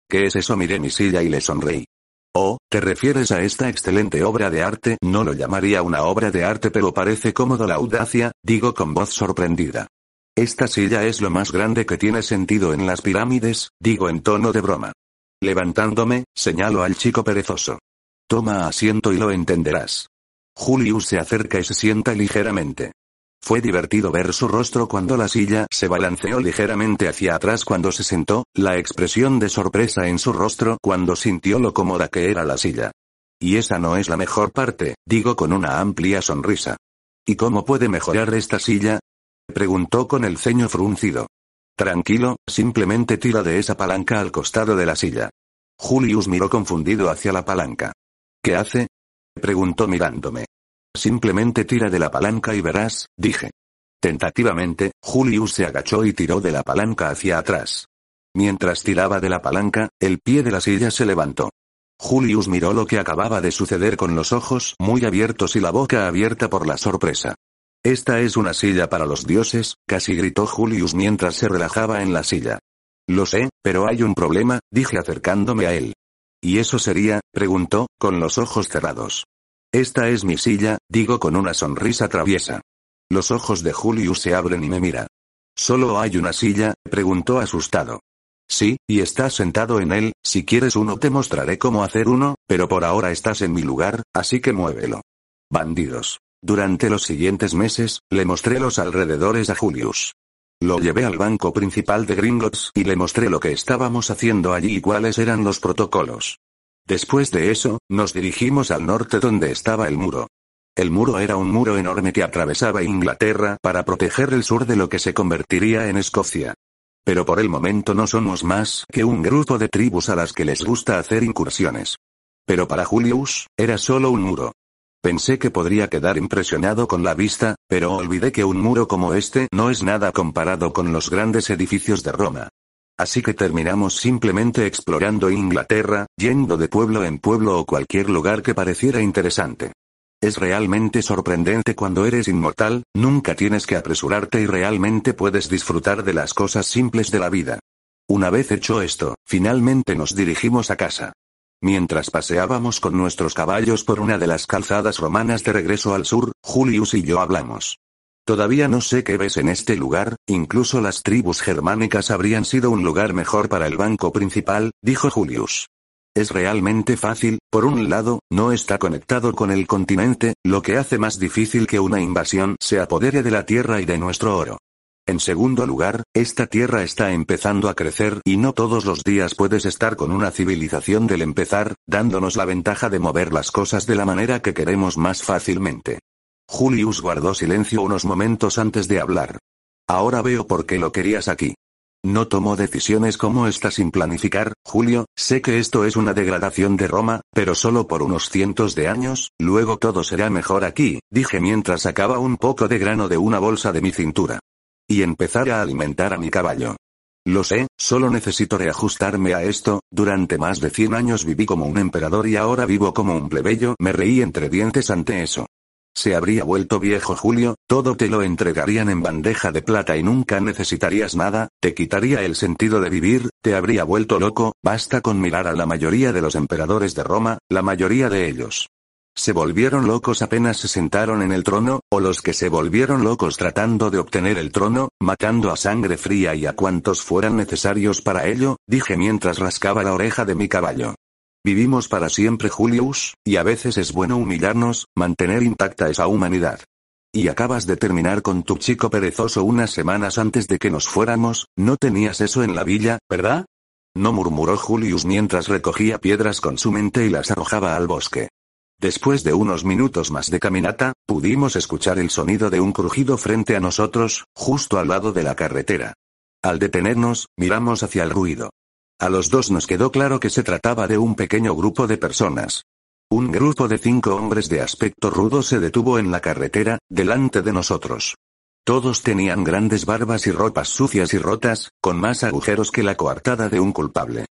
¿Qué es eso? Miré mi silla y le sonreí. Oh, ¿te refieres a esta excelente obra de arte? No lo llamaría una obra de arte, pero parece cómodo la audacia, digo con voz sorprendida. Esta silla es lo más grande que tiene sentido en las pirámides, digo en tono de broma. Levantándome, señalo al chico perezoso. Toma asiento y lo entenderás. Julius se acerca y se sienta ligeramente. Fue divertido ver su rostro cuando la silla se balanceó ligeramente hacia atrás cuando se sentó, la expresión de sorpresa en su rostro cuando sintió lo cómoda que era la silla. Y esa no es la mejor parte, digo con una amplia sonrisa. ¿Y cómo puede mejorar esta silla?, preguntó con el ceño fruncido. Tranquilo, simplemente tira de esa palanca al costado de la silla. Julius miró confundido hacia la palanca. ¿Qué hace?, preguntó mirándome. Simplemente tira de la palanca y verás, dije. Tentativamente, Julius se agachó y tiró de la palanca hacia atrás. Mientras tiraba de la palanca, el pie de la silla se levantó. Julius miró lo que acababa de suceder con los ojos muy abiertos y la boca abierta por la sorpresa. Esta es una silla para los dioses, casi gritó Julius mientras se relajaba en la silla. Lo sé, pero hay un problema, dije acercándome a él. ¿Y eso sería?, preguntó, con los ojos cerrados. Esta es mi silla, digo con una sonrisa traviesa. Los ojos de Julius se abren y me mira. ¿Solo hay una silla?, preguntó asustado. Sí, y estás sentado en él, si quieres uno te mostraré cómo hacer uno, pero por ahora estás en mi lugar, así que muévelo. Bandidos. Durante los siguientes meses, le mostré los alrededores a Julius. Lo llevé al banco principal de Gringotts y le mostré lo que estábamos haciendo allí y cuáles eran los protocolos. Después de eso, nos dirigimos al norte donde estaba el muro. El muro era un muro enorme que atravesaba Inglaterra para proteger el sur de lo que se convertiría en Escocia. Pero por el momento no somos más que un grupo de tribus a las que les gusta hacer incursiones. Pero para Julius, era solo un muro. Pensé que podría quedar impresionado con la vista, pero olvidé que un muro como este no es nada comparado con los grandes edificios de Roma. Así que terminamos simplemente explorando Inglaterra, yendo de pueblo en pueblo o cualquier lugar que pareciera interesante. Es realmente sorprendente cuando eres inmortal, nunca tienes que apresurarte y realmente puedes disfrutar de las cosas simples de la vida. Una vez hecho esto, finalmente nos dirigimos a casa. Mientras paseábamos con nuestros caballos por una de las calzadas romanas de regreso al sur, Julius y yo hablamos. Todavía no sé qué ves en este lugar, incluso las tribus germánicas habrían sido un lugar mejor para el banco principal, dijo Julius. Es realmente fácil, por un lado, no está conectado con el continente, lo que hace más difícil que una invasión se apodere de la tierra y de nuestro oro. En segundo lugar, esta tierra está empezando a crecer y no todos los días puedes estar con una civilización del empezar, dándonos la ventaja de mover las cosas de la manera que queremos más fácilmente. Julius guardó silencio unos momentos antes de hablar. Ahora veo por qué lo querías aquí. No tomó decisiones como esta sin planificar, Julio, sé que esto es una degradación de Roma, pero solo por unos cientos de años, luego todo será mejor aquí, dije mientras sacaba un poco de grano de una bolsa de mi cintura. Y empezar a alimentar a mi caballo. Lo sé, solo necesito reajustarme a esto, durante más de 100 años viví como un emperador y ahora vivo como un plebeyo, me reí entre dientes ante eso. Se habría vuelto viejo Julio, todo te lo entregarían en bandeja de plata y nunca necesitarías nada, te quitaría el sentido de vivir, te habría vuelto loco, basta con mirar a la mayoría de los emperadores de Roma, la mayoría de ellos. Se volvieron locos apenas se sentaron en el trono, o los que se volvieron locos tratando de obtener el trono, matando a sangre fría y a cuantos fueran necesarios para ello, dije mientras rascaba la oreja de mi caballo. Vivimos para siempre Julius, y a veces es bueno humillarnos, mantener intacta esa humanidad. Y acabas de terminar con tu chico perezoso unas semanas antes de que nos fuéramos, no tenías eso en la villa, ¿verdad? No, murmuró Julius mientras recogía piedras con su mente y las arrojaba al bosque. Después de unos minutos más de caminata, pudimos escuchar el sonido de un crujido frente a nosotros, justo al lado de la carretera. Al detenernos, miramos hacia el ruido. A los dos nos quedó claro que se trataba de un pequeño grupo de personas. Un grupo de 5 hombres de aspecto rudo se detuvo en la carretera, delante de nosotros. Todos tenían grandes barbas y ropas sucias y rotas, con más agujeros que la coartada de un culpable.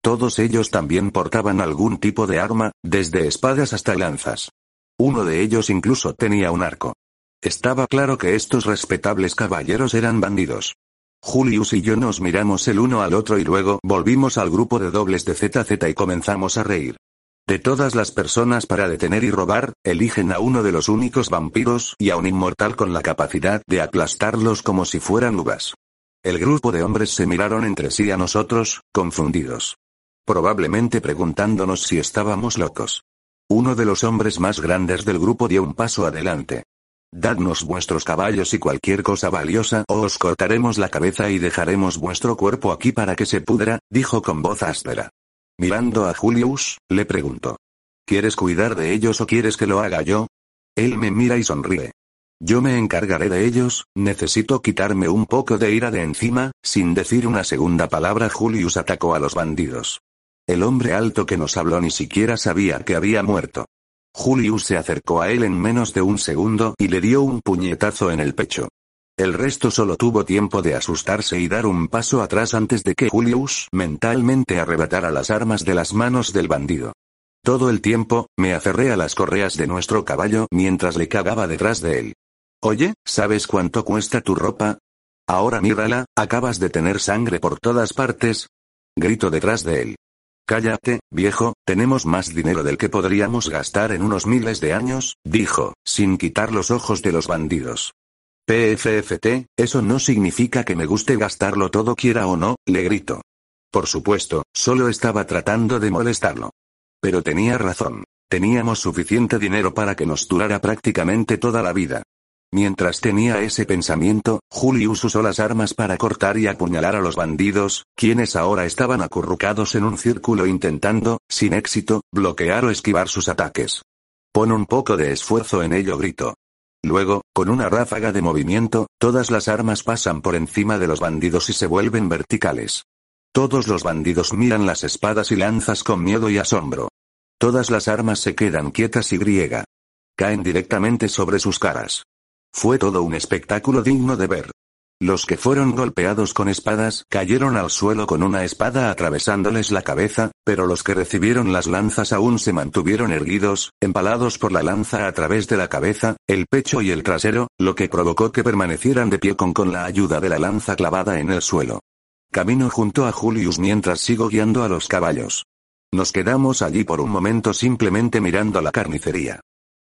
Todos ellos también portaban algún tipo de arma, desde espadas hasta lanzas. Uno de ellos incluso tenía un arco. Estaba claro que estos respetables caballeros eran bandidos. Julius y yo nos miramos el uno al otro y luego volvimos al grupo de dobles de ZZ y comenzamos a reír. De todas las personas para detener y robar, eligen a uno de los únicos vampiros y a un inmortal con la capacidad de aplastarlos como si fueran uvas. El grupo de hombres se miraron entre sí a nosotros, confundidos. Probablemente preguntándonos si estábamos locos. Uno de los hombres más grandes del grupo dio un paso adelante. «Dadnos vuestros caballos y cualquier cosa valiosa o os cortaremos la cabeza y dejaremos vuestro cuerpo aquí para que se pudra», dijo con voz áspera. Mirando a Julius, le preguntó. «¿Quieres cuidar de ellos o quieres que lo haga yo?» Él me mira y sonríe. «Yo me encargaré de ellos, necesito quitarme un poco de ira de encima». Sin decir una segunda palabra, Julius atacó a los bandidos. El hombre alto que nos habló ni siquiera sabía que había muerto. Julius se acercó a él en menos de un segundo y le dio un puñetazo en el pecho. El resto solo tuvo tiempo de asustarse y dar un paso atrás antes de que Julius mentalmente arrebatara las armas de las manos del bandido. Todo el tiempo, me aferré a las correas de nuestro caballo mientras le cagaba detrás de él. «Oye, ¿sabes cuánto cuesta tu ropa? Ahora mírala, acabas de tener sangre por todas partes», gritó detrás de él. «Cállate, viejo, tenemos más dinero del que podríamos gastar en unos miles de años», dijo, sin quitar los ojos de los bandidos. «PFFT, eso no significa que me guste gastarlo todo quiera o no», le gritó. Por supuesto, solo estaba tratando de molestarlo. Pero tenía razón. Teníamos suficiente dinero para que nos durara prácticamente toda la vida. Mientras tenía ese pensamiento, Julius usó las armas para cortar y apuñalar a los bandidos, quienes ahora estaban acurrucados en un círculo intentando, sin éxito, bloquear o esquivar sus ataques. «Pon un poco de esfuerzo en ello», gritó. Luego, con una ráfaga de movimiento, todas las armas pasan por encima de los bandidos y se vuelven verticales. Todos los bandidos miran las espadas y lanzas con miedo y asombro. Todas las armas se quedan quietas y caen directamente sobre sus caras. Fue todo un espectáculo digno de ver. Los que fueron golpeados con espadas cayeron al suelo con una espada atravesándoles la cabeza, pero los que recibieron las lanzas aún se mantuvieron erguidos, empalados por la lanza a través de la cabeza, el pecho y el trasero, lo que provocó que permanecieran de pie con la ayuda de la lanza clavada en el suelo. Camino junto a Julius mientras sigo guiando a los caballos. Nos quedamos allí por un momento simplemente mirando la carnicería.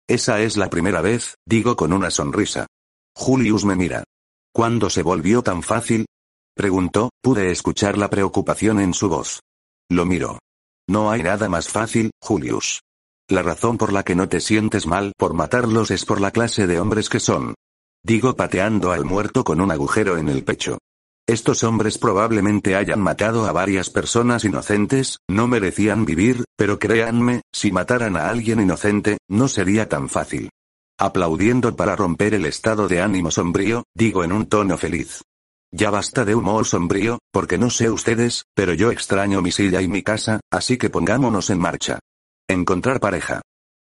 «Esa es la primera vez», digo con una sonrisa. Julius me mira. «¿Cuándo se volvió tan fácil?», preguntó, pude escuchar la preocupación en su voz. Lo miro. «No hay nada más fácil, Julius. La razón por la que no te sientes mal por matarlos es por la clase de hombres que son», digo pateando al muerto con un agujero en el pecho. «Estos hombres probablemente hayan matado a varias personas inocentes, no merecían vivir, pero créanme, si mataran a alguien inocente, no sería tan fácil». Aplaudiendo para romper el estado de ánimo sombrío, digo en un tono feliz. «Ya basta de humor sombrío, porque no sé ustedes, pero yo extraño mi silla y mi casa, así que pongámonos en marcha. Encontrar pareja.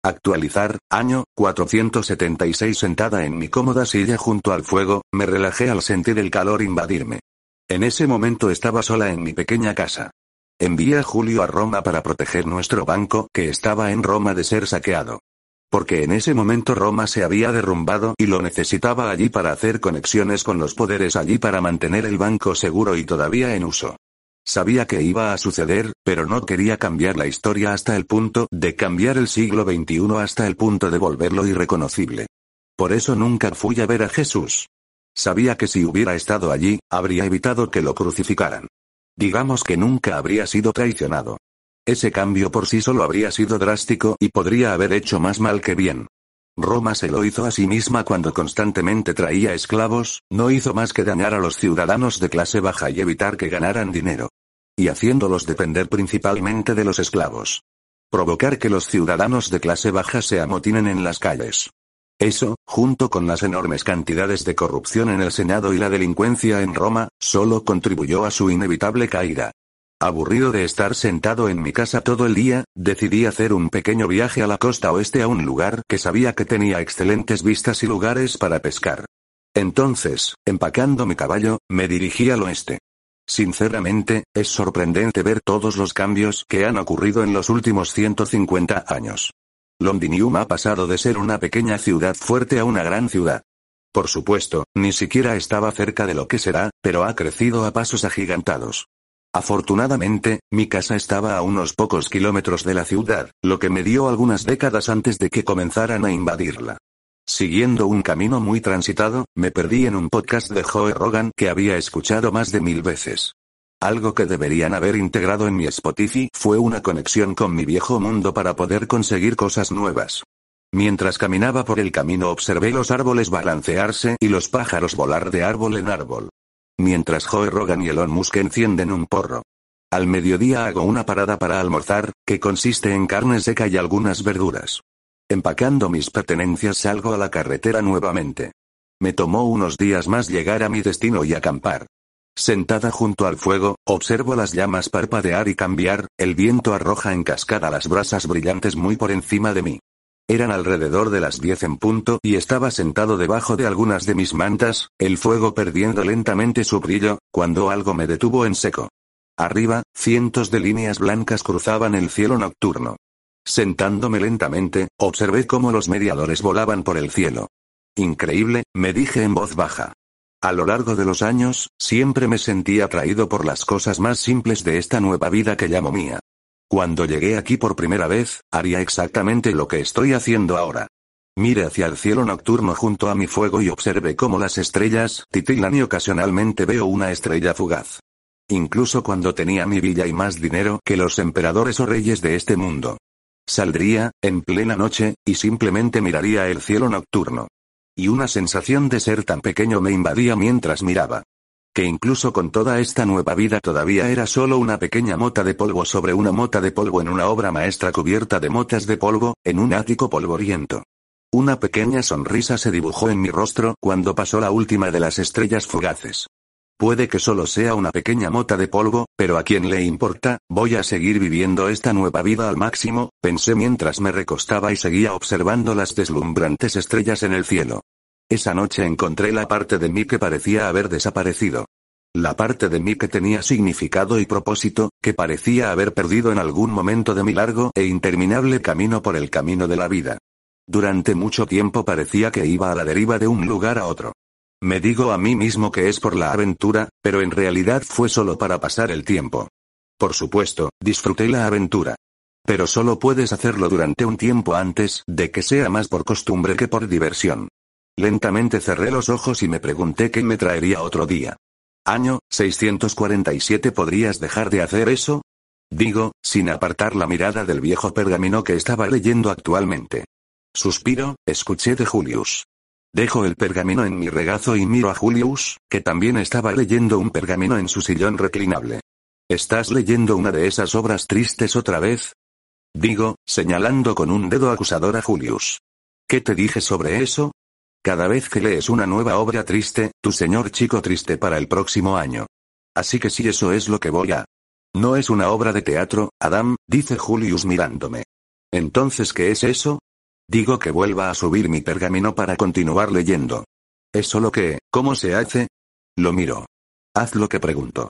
Actualizar, año 476. Sentada en mi cómoda silla junto al fuego, me relajé al sentir el calor invadirme. En ese momento estaba sola en mi pequeña casa. Envié a Julio a Roma para proteger nuestro banco que estaba en Roma de ser saqueado. Porque en ese momento Roma se había derrumbado y lo necesitaba allí para hacer conexiones con los poderes allí para mantener el banco seguro y todavía en uso. Sabía que iba a suceder, pero no quería cambiar la historia hasta el punto de cambiar el siglo XXI hasta el punto de volverlo irreconocible. Por eso nunca fui a ver a Jesús. Sabía que si hubiera estado allí, habría evitado que lo crucificaran. Digamos que nunca habría sido traicionado. Ese cambio por sí solo habría sido drástico y podría haber hecho más mal que bien. Roma se lo hizo a sí misma cuando constantemente traía esclavos, no hizo más que dañar a los ciudadanos de clase baja y evitar que ganaran dinero. Y haciéndolos depender principalmente de los esclavos. Provocar que los ciudadanos de clase baja se amotinen en las calles. Eso, junto con las enormes cantidades de corrupción en el Senado y la delincuencia en Roma, solo contribuyó a su inevitable caída. Aburrido de estar sentado en mi casa todo el día, decidí hacer un pequeño viaje a la costa oeste a un lugar que sabía que tenía excelentes vistas y lugares para pescar. Entonces, empacando mi caballo, me dirigí al oeste. Sinceramente, es sorprendente ver todos los cambios que han ocurrido en los últimos 150 años. Londinium ha pasado de ser una pequeña ciudad fuerte a una gran ciudad. Por supuesto, ni siquiera estaba cerca de lo que será, pero ha crecido a pasos agigantados. Afortunadamente, mi casa estaba a unos pocos kilómetros de la ciudad, lo que me dio algunas décadas antes de que comenzaran a invadirla. Siguiendo un camino muy transitado, me perdí en un podcast de Joe Rogan que había escuchado más de 1000 veces. Algo que deberían haber integrado en mi Spotify fue una conexión con mi viejo mundo para poder conseguir cosas nuevas. Mientras caminaba por el camino observé los árboles balancearse y los pájaros volar de árbol en árbol. Mientras Joe Rogan y Elon Musk encienden un porro. Al mediodía hago una parada para almorzar, que consiste en carne seca y algunas verduras. Empacando mis pertenencias salgo a la carretera nuevamente. Me tomó unos días más llegar a mi destino y acampar. Sentada junto al fuego, observo las llamas parpadear y cambiar, el viento arroja en cascada las brasas brillantes muy por encima de mí. Eran alrededor de las 10 en punto y estaba sentado debajo de algunas de mis mantas, el fuego perdiendo lentamente su brillo, cuando algo me detuvo en seco. Arriba, cientos de líneas blancas cruzaban el cielo nocturno. Sentándome lentamente, observé cómo los mediadores volaban por el cielo. Increíble, me dije en voz baja. A lo largo de los años, siempre me sentí atraído por las cosas más simples de esta nueva vida que llamo mía. Cuando llegué aquí por primera vez, haría exactamente lo que estoy haciendo ahora. Miré hacia el cielo nocturno junto a mi fuego y observé cómo las estrellas titilan y ocasionalmente veo una estrella fugaz. Incluso cuando tenía mi villa y más dinero que los emperadores o reyes de este mundo. Saldría, en plena noche, y simplemente miraría el cielo nocturno. Y una sensación de ser tan pequeño me invadía mientras miraba. Que incluso con toda esta nueva vida todavía era solo una pequeña mota de polvo sobre una mota de polvo en una obra maestra cubierta de motas de polvo, en un ático polvoriento. Una pequeña sonrisa se dibujó en mi rostro cuando pasó la última de las estrellas fugaces. Puede que solo sea una pequeña mota de polvo, pero ¿a quién le importa? Voy a seguir viviendo esta nueva vida al máximo, pensé mientras me recostaba y seguía observando las deslumbrantes estrellas en el cielo. Esa noche encontré la parte de mí que parecía haber desaparecido. La parte de mí que tenía significado y propósito, que parecía haber perdido en algún momento de mi largo e interminable camino por el camino de la vida. Durante mucho tiempo parecía que iba a la deriva de un lugar a otro. Me digo a mí mismo que es por la aventura, pero en realidad fue solo para pasar el tiempo. Por supuesto, disfruté la aventura. Pero solo puedes hacerlo durante un tiempo antes de que sea más por costumbre que por diversión. Lentamente cerré los ojos y me pregunté qué me traería otro día. Año 647. ¿Podrías dejar de hacer eso? Digo, sin apartar la mirada del viejo pergamino que estaba leyendo actualmente. Suspiro, escuché de Julius. Dejo el pergamino en mi regazo y miro a Julius, que también estaba leyendo un pergamino en su sillón reclinable. ¿Estás leyendo una de esas obras tristes otra vez? Digo, señalando con un dedo acusador a Julius. ¿Qué te dije sobre eso? Cada vez que lees una nueva obra triste, tu señor chico triste para el próximo año. Así que si eso es lo que voy a... No es una obra de teatro, Adam, dice Julius mirándome. ¿Entonces qué es eso? Digo que vuelva a subir mi pergamino para continuar leyendo. Es solo que, ¿cómo se hace? Lo miro. Haz lo que pregunto.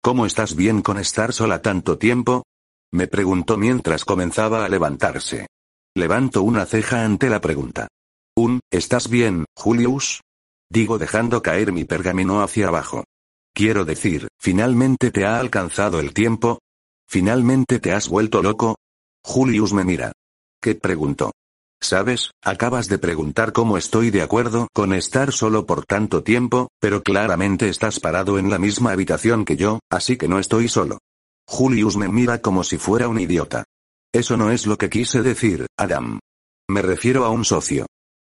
¿Cómo estás bien con estar sola tanto tiempo? Me preguntó mientras comenzaba a levantarse. Levanto una ceja ante la pregunta. ¿Estás bien, Julius? Digo dejando caer mi pergamino hacia abajo. Quiero decir, ¿finalmente te ha alcanzado el tiempo? ¿Finalmente te has vuelto loco? Julius me mira. ¿Qué preguntó? ¿Sabes? Acabas de preguntar cómo estoy de acuerdo con estar solo por tanto tiempo, pero claramente estás parado en la misma habitación que yo, así que no estoy solo. Julius me mira como si fuera un idiota. Eso no es lo que quise decir, Adam. Me refiero a un socio.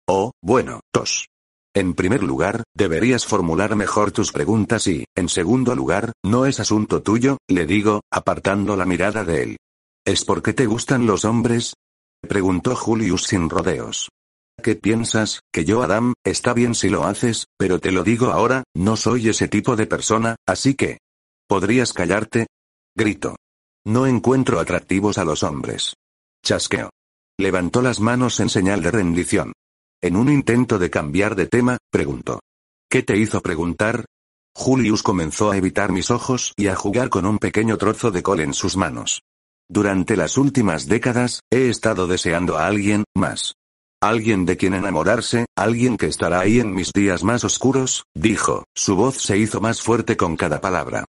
Oh, bueno, tos. En primer lugar, deberías formular mejor tus preguntas y, en segundo lugar, no es asunto tuyo, le digo, apartando la mirada de él. ¿Es porque te gustan los hombres? Preguntó Julius sin rodeos. ¿Qué piensas, que yo, Adam? Está bien si lo haces, pero te lo digo ahora, no soy ese tipo de persona, así que... ¿Podrías callarte? Grito. No encuentro atractivos a los hombres. Chasqueo. Levantó las manos en señal de rendición. En un intento de cambiar de tema, preguntó. ¿Qué te hizo preguntar? Julius comenzó a evitar mis ojos y a jugar con un pequeño trozo de col en sus manos. Durante las últimas décadas, he estado deseando a alguien más. Alguien de quien enamorarse, alguien que estará ahí en mis días más oscuros, dijo, su voz se hizo más fuerte con cada palabra.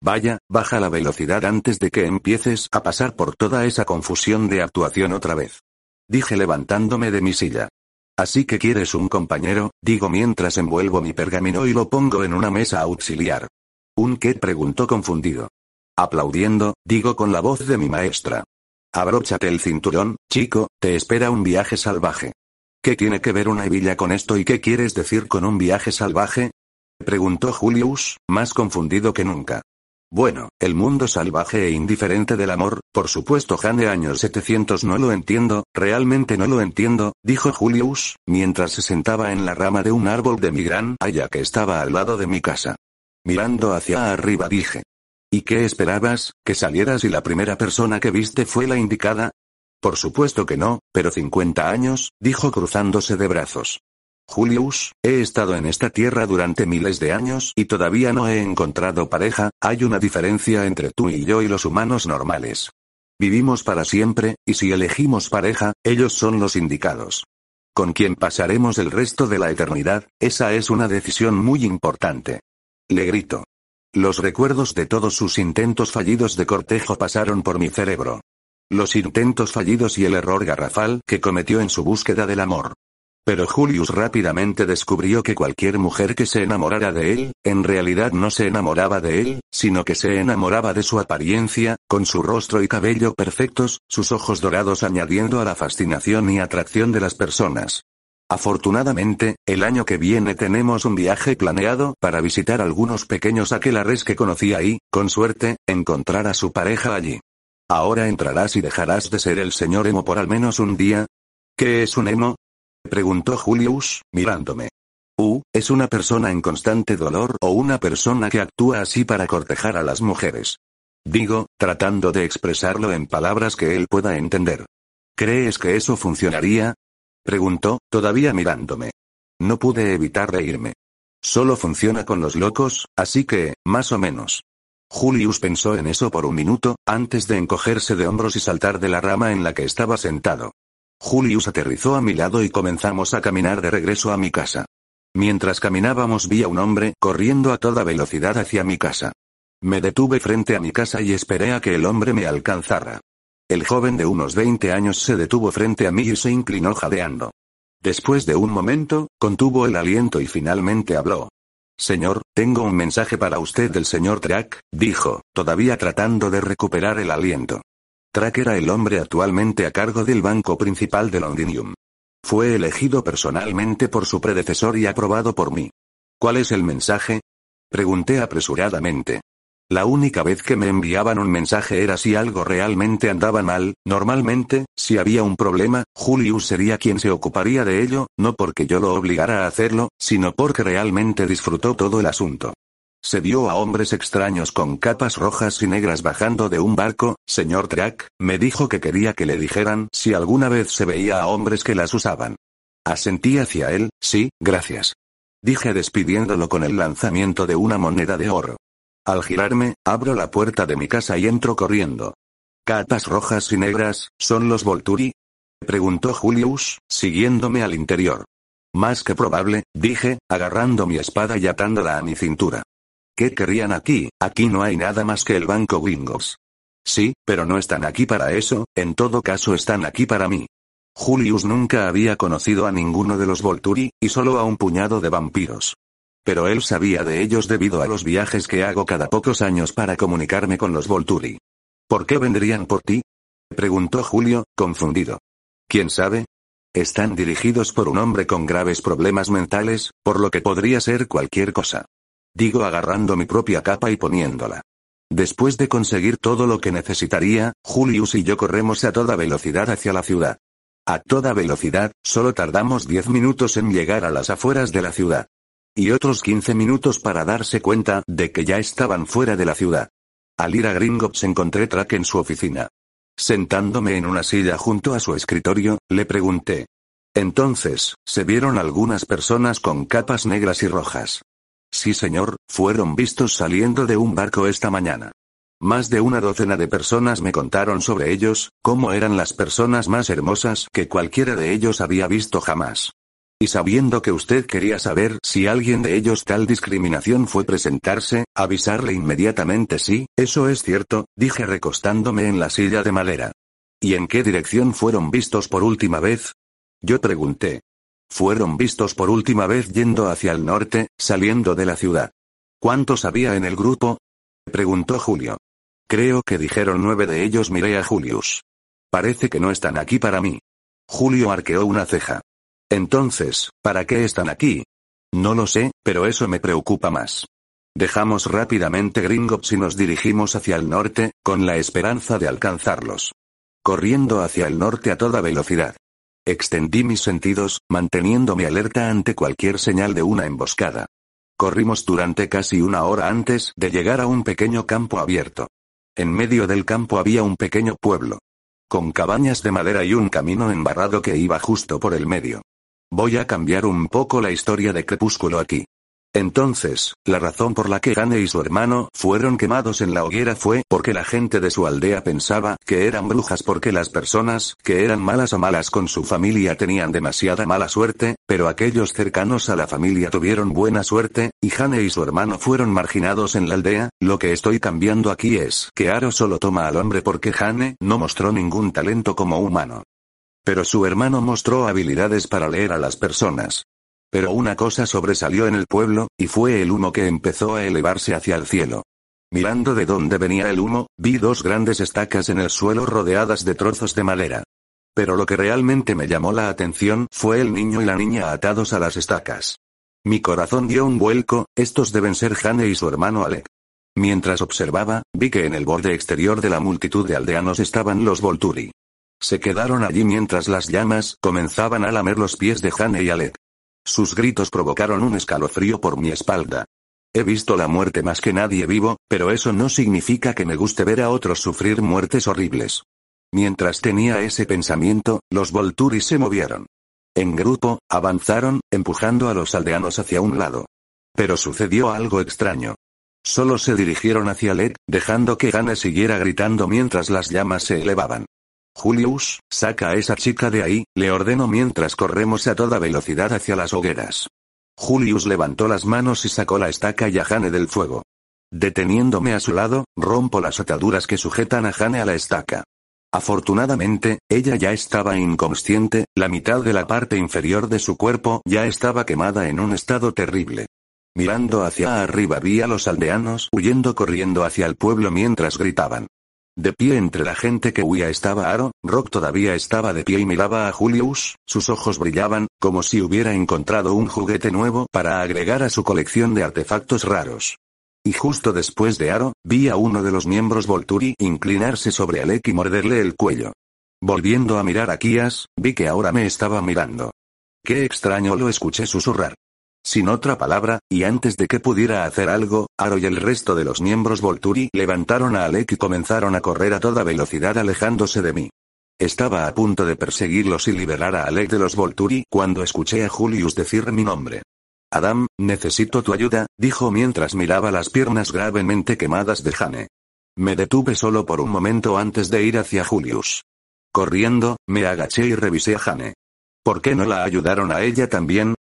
Vaya, baja la velocidad antes de que empieces a pasar por toda esa confusión de actuación otra vez. Dije levantándome de mi silla. Así que quieres un compañero, digo mientras envuelvo mi pergamino y lo pongo en una mesa auxiliar. ¿Un qué? Preguntó confundido. Aplaudiendo, digo con la voz de mi maestra. Abróchate el cinturón, chico, te espera un viaje salvaje. ¿Qué tiene que ver una hebilla con esto y qué quieres decir con un viaje salvaje? Preguntó Julius, más confundido que nunca. Bueno, el mundo salvaje e indiferente del amor, por supuesto Jane años 700 no lo entiendo, realmente no lo entiendo, dijo Julius, mientras se sentaba en la rama de un árbol de mi gran haya que estaba al lado de mi casa. Mirando hacia arriba dije. ¿Y qué esperabas, que salieras y la primera persona que viste fue la indicada? Por supuesto que no, pero 50 años, dijo cruzándose de brazos. Julius, he estado en esta tierra durante miles de años y todavía no he encontrado pareja, hay una diferencia entre tú y yo y los humanos normales. Vivimos para siempre, y si elegimos pareja, ellos son los indicados. Con quien pasaremos el resto de la eternidad, esa es una decisión muy importante. Le grito. Los recuerdos de todos sus intentos fallidos de cortejo pasaron por mi cerebro. Los intentos fallidos y el error garrafal que cometió en su búsqueda del amor. Pero Julius rápidamente descubrió que cualquier mujer que se enamorara de él, en realidad no se enamoraba de él, sino que se enamoraba de su apariencia, con su rostro y cabello perfectos, sus ojos dorados añadiendo a la fascinación y atracción de las personas. Afortunadamente, el año que viene tenemos un viaje planeado para visitar algunos pequeños aquelarres que conocí ahí, con suerte, encontrar a su pareja allí. ¿Ahora entrarás y dejarás de ser el señor emo por al menos un día? ¿Qué es un emo? Preguntó Julius, mirándome. Es una persona en constante dolor o una persona que actúa así para cortejar a las mujeres. Digo, tratando de expresarlo en palabras que él pueda entender. ¿Crees que eso funcionaría? Preguntó, todavía mirándome. No pude evitar reírme. Solo funciona con los locos, así que, más o menos. Julius pensó en eso por un minuto, antes de encogerse de hombros y saltar de la rama en la que estaba sentado. Julius aterrizó a mi lado y comenzamos a caminar de regreso a mi casa. Mientras caminábamos vi a un hombre corriendo a toda velocidad hacia mi casa. Me detuve frente a mi casa y esperé a que el hombre me alcanzara. El joven de unos 20 años se detuvo frente a mí y se inclinó jadeando. Después de un momento, contuvo el aliento y finalmente habló. Señor, tengo un mensaje para usted del señor Track, dijo, todavía tratando de recuperar el aliento. Track era el hombre actualmente a cargo del banco principal de Londinium. Fue elegido personalmente por su predecesor y aprobado por mí. ¿Cuál es el mensaje? Pregunté apresuradamente. La única vez que me enviaban un mensaje era si algo realmente andaba mal, normalmente, si había un problema, Julius sería quien se ocuparía de ello, no porque yo lo obligara a hacerlo, sino porque realmente disfrutó todo el asunto. Se vio a hombres extraños con capas rojas y negras bajando de un barco, señor Track, me dijo que quería que le dijeran si alguna vez se veía a hombres que las usaban. Asentí hacia él, sí, gracias. Dije despidiéndolo con el lanzamiento de una moneda de oro. Al girarme, abro la puerta de mi casa y entro corriendo. ¿Capas rojas y negras, son los Volturi? Preguntó Julius, siguiéndome al interior. Más que probable, dije, agarrando mi espada y atándola a mi cintura. ¿Qué querrían aquí? Aquí no hay nada más que el banco Gringos. Sí, pero no están aquí para eso, en todo caso están aquí para mí. Julius nunca había conocido a ninguno de los Volturi, y solo a un puñado de vampiros. Pero él sabía de ellos debido a los viajes que hago cada pocos años para comunicarme con los Volturi. ¿Por qué vendrían por ti? Preguntó Julio, confundido. ¿Quién sabe? Están dirigidos por un hombre con graves problemas mentales, por lo que podría ser cualquier cosa. Digo agarrando mi propia capa y poniéndola. Después de conseguir todo lo que necesitaría, Julius y yo corremos a toda velocidad hacia la ciudad. A toda velocidad, solo tardamos 10 minutos en llegar a las afueras de la ciudad. Y otros 15 minutos para darse cuenta de que ya estaban fuera de la ciudad. Al ir a Gringotts encontré Track en su oficina. Sentándome en una silla junto a su escritorio, le pregunté. Entonces, ¿se vieron algunas personas con capas negras y rojas? Sí señor, fueron vistos saliendo de un barco esta mañana. Más de una docena de personas me contaron sobre ellos, cómo eran las personas más hermosas que cualquiera de ellos había visto jamás. Y sabiendo que usted quería saber si alguien de ellos tal discriminación fue presentarse, avisarle inmediatamente sí, eso es cierto, dije recostándome en la silla de madera. ¿Y en qué dirección fueron vistos por última vez? Yo pregunté. Fueron vistos por última vez yendo hacia el norte, saliendo de la ciudad. ¿Cuántos había en el grupo? Preguntó Julio. Creo que dijeron 9 de ellos. Miré a Julius. Parece que no están aquí para mí. Julio arqueó una ceja. Entonces, ¿para qué están aquí? No lo sé, pero eso me preocupa más. Dejamos rápidamente Gringotts y nos dirigimos hacia el norte, con la esperanza de alcanzarlos. Corriendo hacia el norte a toda velocidad. Extendí mis sentidos, manteniéndome alerta ante cualquier señal de una emboscada. Corrimos durante casi una hora antes de llegar a un pequeño campo abierto. En medio del campo había un pequeño pueblo. Con cabañas de madera y un camino embarrado que iba justo por el medio. Voy a cambiar un poco la historia de Crepúsculo aquí. Entonces, la razón por la que Jane y su hermano fueron quemados en la hoguera fue porque la gente de su aldea pensaba que eran brujas porque las personas que eran malas o malas con su familia tenían demasiada mala suerte, pero aquellos cercanos a la familia tuvieron buena suerte, y Jane y su hermano fueron marginados en la aldea. Lo que estoy cambiando aquí es que Aro solo toma al hombre porque Jane no mostró ningún talento como humano. Pero su hermano mostró habilidades para leer a las personas. Pero una cosa sobresalió en el pueblo, y fue el humo que empezó a elevarse hacia el cielo. Mirando de dónde venía el humo, vi 2 grandes estacas en el suelo rodeadas de trozos de madera. Pero lo que realmente me llamó la atención fue el niño y la niña atados a las estacas. Mi corazón dio un vuelco, estos deben ser Jane y su hermano Alec. Mientras observaba, vi que en el borde exterior de la multitud de aldeanos estaban los Volturi. Se quedaron allí mientras las llamas comenzaban a lamer los pies de Jane y Alec. Sus gritos provocaron un escalofrío por mi espalda. He visto la muerte más que nadie vivo, pero eso no significa que me guste ver a otros sufrir muertes horribles. Mientras tenía ese pensamiento, los Volturi se movieron. En grupo, avanzaron, empujando a los aldeanos hacia un lado. Pero sucedió algo extraño. Solo se dirigieron hacia Led, dejando que Jane siguiera gritando mientras las llamas se elevaban. Julius, saca a esa chica de ahí, le ordeno mientras corremos a toda velocidad hacia las hogueras. Julius levantó las manos y sacó la estaca y a Jane del fuego. Deteniéndome a su lado, rompo las ataduras que sujetan a Jane a la estaca. Afortunadamente, ella ya estaba inconsciente, la mitad de la parte inferior de su cuerpo ya estaba quemada en un estado terrible. Mirando hacia arriba vi a los aldeanos huyendo corriendo hacia el pueblo mientras gritaban. De pie entre la gente que huía estaba Aro. Rock todavía estaba de pie y miraba a Julius, sus ojos brillaban, como si hubiera encontrado un juguete nuevo para agregar a su colección de artefactos raros. Y justo después de Aro, vi a uno de los miembros Volturi inclinarse sobre Alec y morderle el cuello. Volviendo a mirar a Kias, vi que ahora me estaba mirando. Qué extraño, lo escuché susurrar. Sin otra palabra, y antes de que pudiera hacer algo, Aro y el resto de los miembros Volturi levantaron a Alec y comenzaron a correr a toda velocidad alejándose de mí. Estaba a punto de perseguirlos y liberar a Alec de los Volturi cuando escuché a Julius decir mi nombre. Adam, necesito tu ayuda, dijo mientras miraba las piernas gravemente quemadas de Jane. Me detuve solo por un momento antes de ir hacia Julius. Corriendo, me agaché y revisé a Jane. ¿Por qué no la ayudaron a ella también?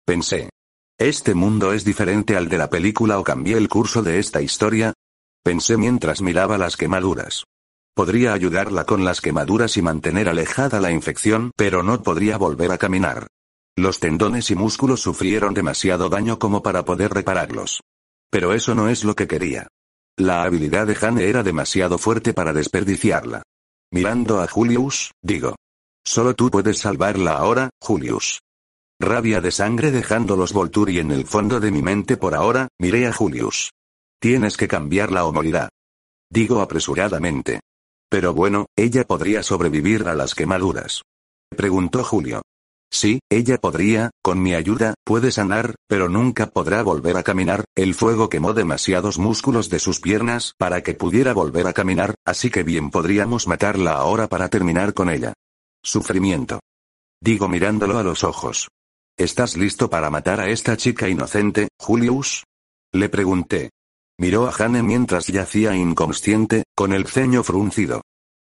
Pensé. ¿Este mundo es diferente al de la película o cambié el curso de esta historia? Pensé mientras miraba las quemaduras. Podría ayudarla con las quemaduras y mantener alejada la infección, pero no podría volver a caminar. Los tendones y músculos sufrieron demasiado daño como para poder repararlos. Pero eso no es lo que quería. La habilidad de Jane era demasiado fuerte para desperdiciarla. Mirando a Julius, digo. Solo tú puedes salvarla ahora, Julius. Rabia de sangre dejando los Volturi en el fondo de mi mente por ahora, miré a Julius. Tienes que cambiarla o morirá. Digo apresuradamente. Pero bueno, ella podría sobrevivir a las quemaduras. Preguntó Julio. Sí, ella podría, con mi ayuda, puede sanar, pero nunca podrá volver a caminar. El fuego quemó demasiados músculos de sus piernas para que pudiera volver a caminar, así que bien podríamos matarla ahora para terminar con ella. Sufrimiento. Digo mirándolo a los ojos. ¿Estás listo para matar a esta chica inocente, Julius? Le pregunté. Miró a Jane mientras yacía inconsciente, con el ceño fruncido.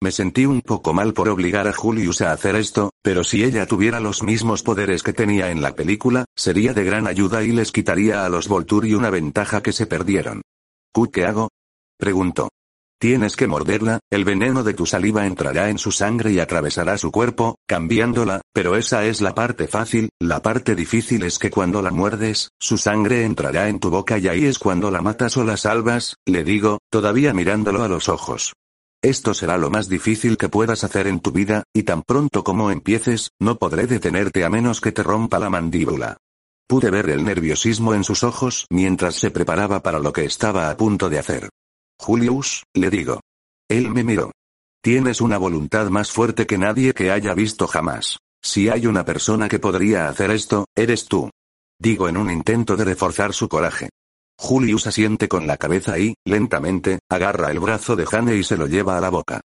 Me sentí un poco mal por obligar a Julius a hacer esto, pero si ella tuviera los mismos poderes que tenía en la película, sería de gran ayuda y les quitaría a los Volturi una ventaja que se perdieron. ¿Qué hago? Preguntó. Tienes que morderla, el veneno de tu saliva entrará en su sangre y atravesará su cuerpo, cambiándola, pero esa es la parte fácil, la parte difícil es que cuando la muerdes, su sangre entrará en tu boca y ahí es cuando la matas o la salvas, le digo, todavía mirándolo a los ojos. Esto será lo más difícil que puedas hacer en tu vida, y tan pronto como empieces, no podré detenerte a menos que te rompa la mandíbula. Pude ver el nerviosismo en sus ojos mientras se preparaba para lo que estaba a punto de hacer. Julius, le digo. Él me miró. Tienes una voluntad más fuerte que nadie que haya visto jamás. Si hay una persona que podría hacer esto, eres tú. Digo en un intento de reforzar su coraje. Julius asiente con la cabeza y, lentamente, agarra el brazo de Jane y se lo lleva a la boca.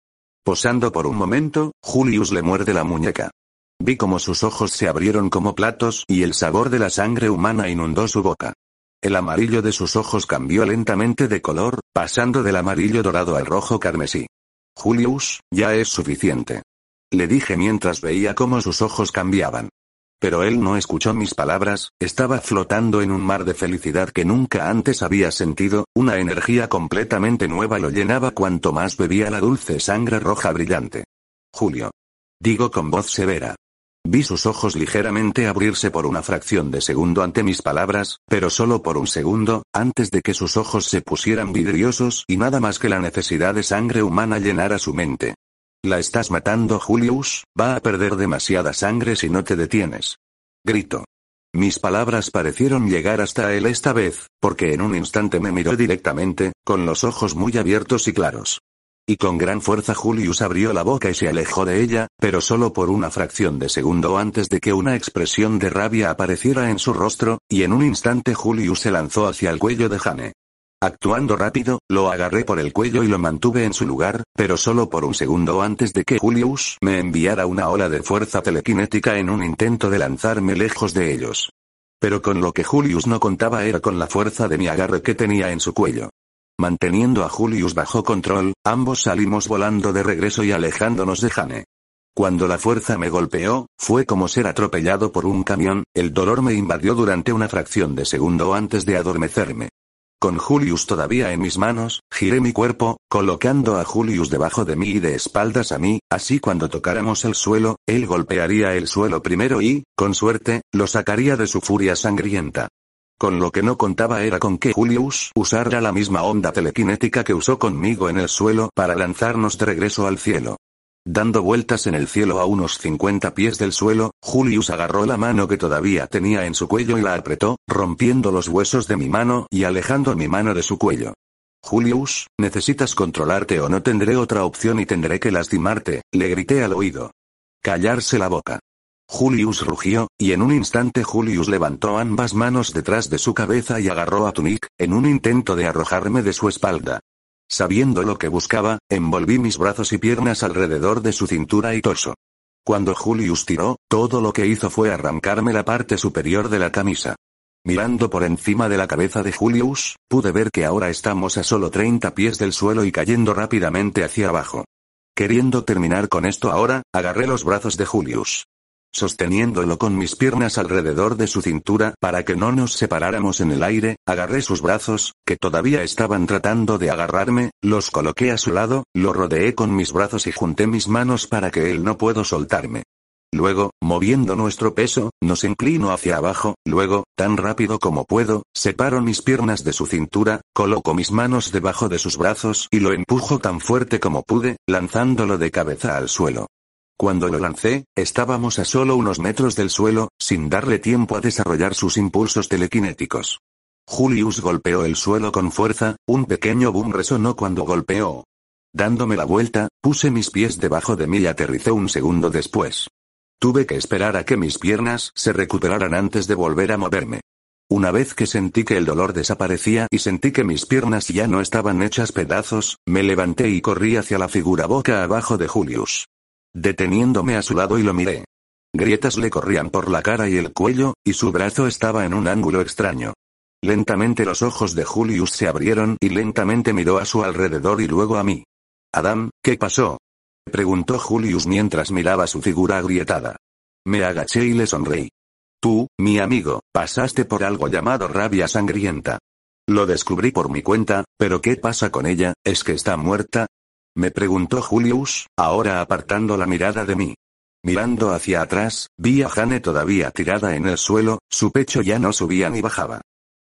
Posando por un momento, Julius le muerde la muñeca. Vi como sus ojos se abrieron como platos y el sabor de la sangre humana inundó su boca. El amarillo de sus ojos cambió lentamente de color, pasando del amarillo dorado al rojo carmesí. Julius, ya es suficiente. Le dije mientras veía cómo sus ojos cambiaban. Pero él no escuchó mis palabras, estaba flotando en un mar de felicidad que nunca antes había sentido, una energía completamente nueva lo llenaba cuanto más bebía la dulce sangre roja brillante. Julio. Digo con voz severa. Vi sus ojos ligeramente abrirse por una fracción de segundo ante mis palabras, pero solo por un segundo, antes de que sus ojos se pusieran vidriosos y nada más que la necesidad de sangre humana llenara su mente. La estás matando, Julius, va a perder demasiada sangre si no te detienes. Grito. Mis palabras parecieron llegar hasta él esta vez, porque en un instante me miró directamente, con los ojos muy abiertos y claros. Y con gran fuerza Julius abrió la boca y se alejó de ella, pero solo por una fracción de segundo antes de que una expresión de rabia apareciera en su rostro, y en un instante Julius se lanzó hacia el cuello de Jane. Actuando rápido, lo agarré por el cuello y lo mantuve en su lugar, pero solo por un segundo antes de que Julius me enviara una ola de fuerza telequinética en un intento de lanzarme lejos de ellos. Pero con lo que Julius no contaba era con la fuerza de mi agarre que tenía en su cuello. Manteniendo a Julius bajo control, ambos salimos volando de regreso y alejándonos de Jane. Cuando la fuerza me golpeó, fue como ser atropellado por un camión, el dolor me invadió durante una fracción de segundo antes de adormecerme. Con Julius todavía en mis manos, giré mi cuerpo, colocando a Julius debajo de mí y de espaldas a mí, así cuando tocáramos el suelo, él golpearía el suelo primero y, con suerte, lo sacaría de su furia sangrienta. Con lo que no contaba era con que Julius usara la misma onda telequinética que usó conmigo en el suelo para lanzarnos de regreso al cielo. Dando vueltas en el cielo a unos 50 pies del suelo, Julius agarró la mano que todavía tenía en su cuello y la apretó, rompiendo los huesos de mi mano y alejando mi mano de su cuello. Julius, necesitas controlarte o no tendré otra opción y tendré que lastimarte, le grité al oído. Callarse la boca. Julius rugió, y en un instante Julius levantó ambas manos detrás de su cabeza y agarró a Tunic, en un intento de arrojarme de su espalda. Sabiendo lo que buscaba, envolví mis brazos y piernas alrededor de su cintura y torso. Cuando Julius tiró, todo lo que hizo fue arrancarme la parte superior de la camisa. Mirando por encima de la cabeza de Julius, pude ver que ahora estamos a solo 30 pies del suelo y cayendo rápidamente hacia abajo. Queriendo terminar con esto ahora, agarré los brazos de Julius. Sosteniéndolo con mis piernas alrededor de su cintura para que no nos separáramos en el aire, agarré sus brazos, que todavía estaban tratando de agarrarme, los coloqué a su lado, lo rodeé con mis brazos y junté mis manos para que él no pudo soltarme. Luego, moviendo nuestro peso, nos inclino hacia abajo, luego, tan rápido como puedo, separo mis piernas de su cintura, coloco mis manos debajo de sus brazos y lo empujo tan fuerte como pude, lanzándolo de cabeza al suelo. Cuando lo lancé, estábamos a solo unos metros del suelo, sin darle tiempo a desarrollar sus impulsos telequinéticos. Julius golpeó el suelo con fuerza, un pequeño boom resonó cuando golpeó. Dándome la vuelta, puse mis pies debajo de mí y aterricé un segundo después. Tuve que esperar a que mis piernas se recuperaran antes de volver a moverme. Una vez que sentí que el dolor desaparecía y sentí que mis piernas ya no estaban hechas pedazos, me levanté y corrí hacia la figura boca abajo de Julius. Deteniéndome a su lado y lo miré. Grietas le corrían por la cara y el cuello, y su brazo estaba en un ángulo extraño. Lentamente los ojos de Julius se abrieron y lentamente miró a su alrededor y luego a mí. «Adam, ¿qué pasó?», preguntó Julius mientras miraba su figura agrietada. Me agaché y le sonreí. «Tú, mi amigo, pasaste por algo llamado rabia sangrienta. Lo descubrí por mi cuenta, pero ¿qué pasa con ella? ¿Es que está muerta?», me preguntó Julius, ahora apartando la mirada de mí. Mirando hacia atrás, vi a Jane todavía tirada en el suelo, su pecho ya no subía ni bajaba.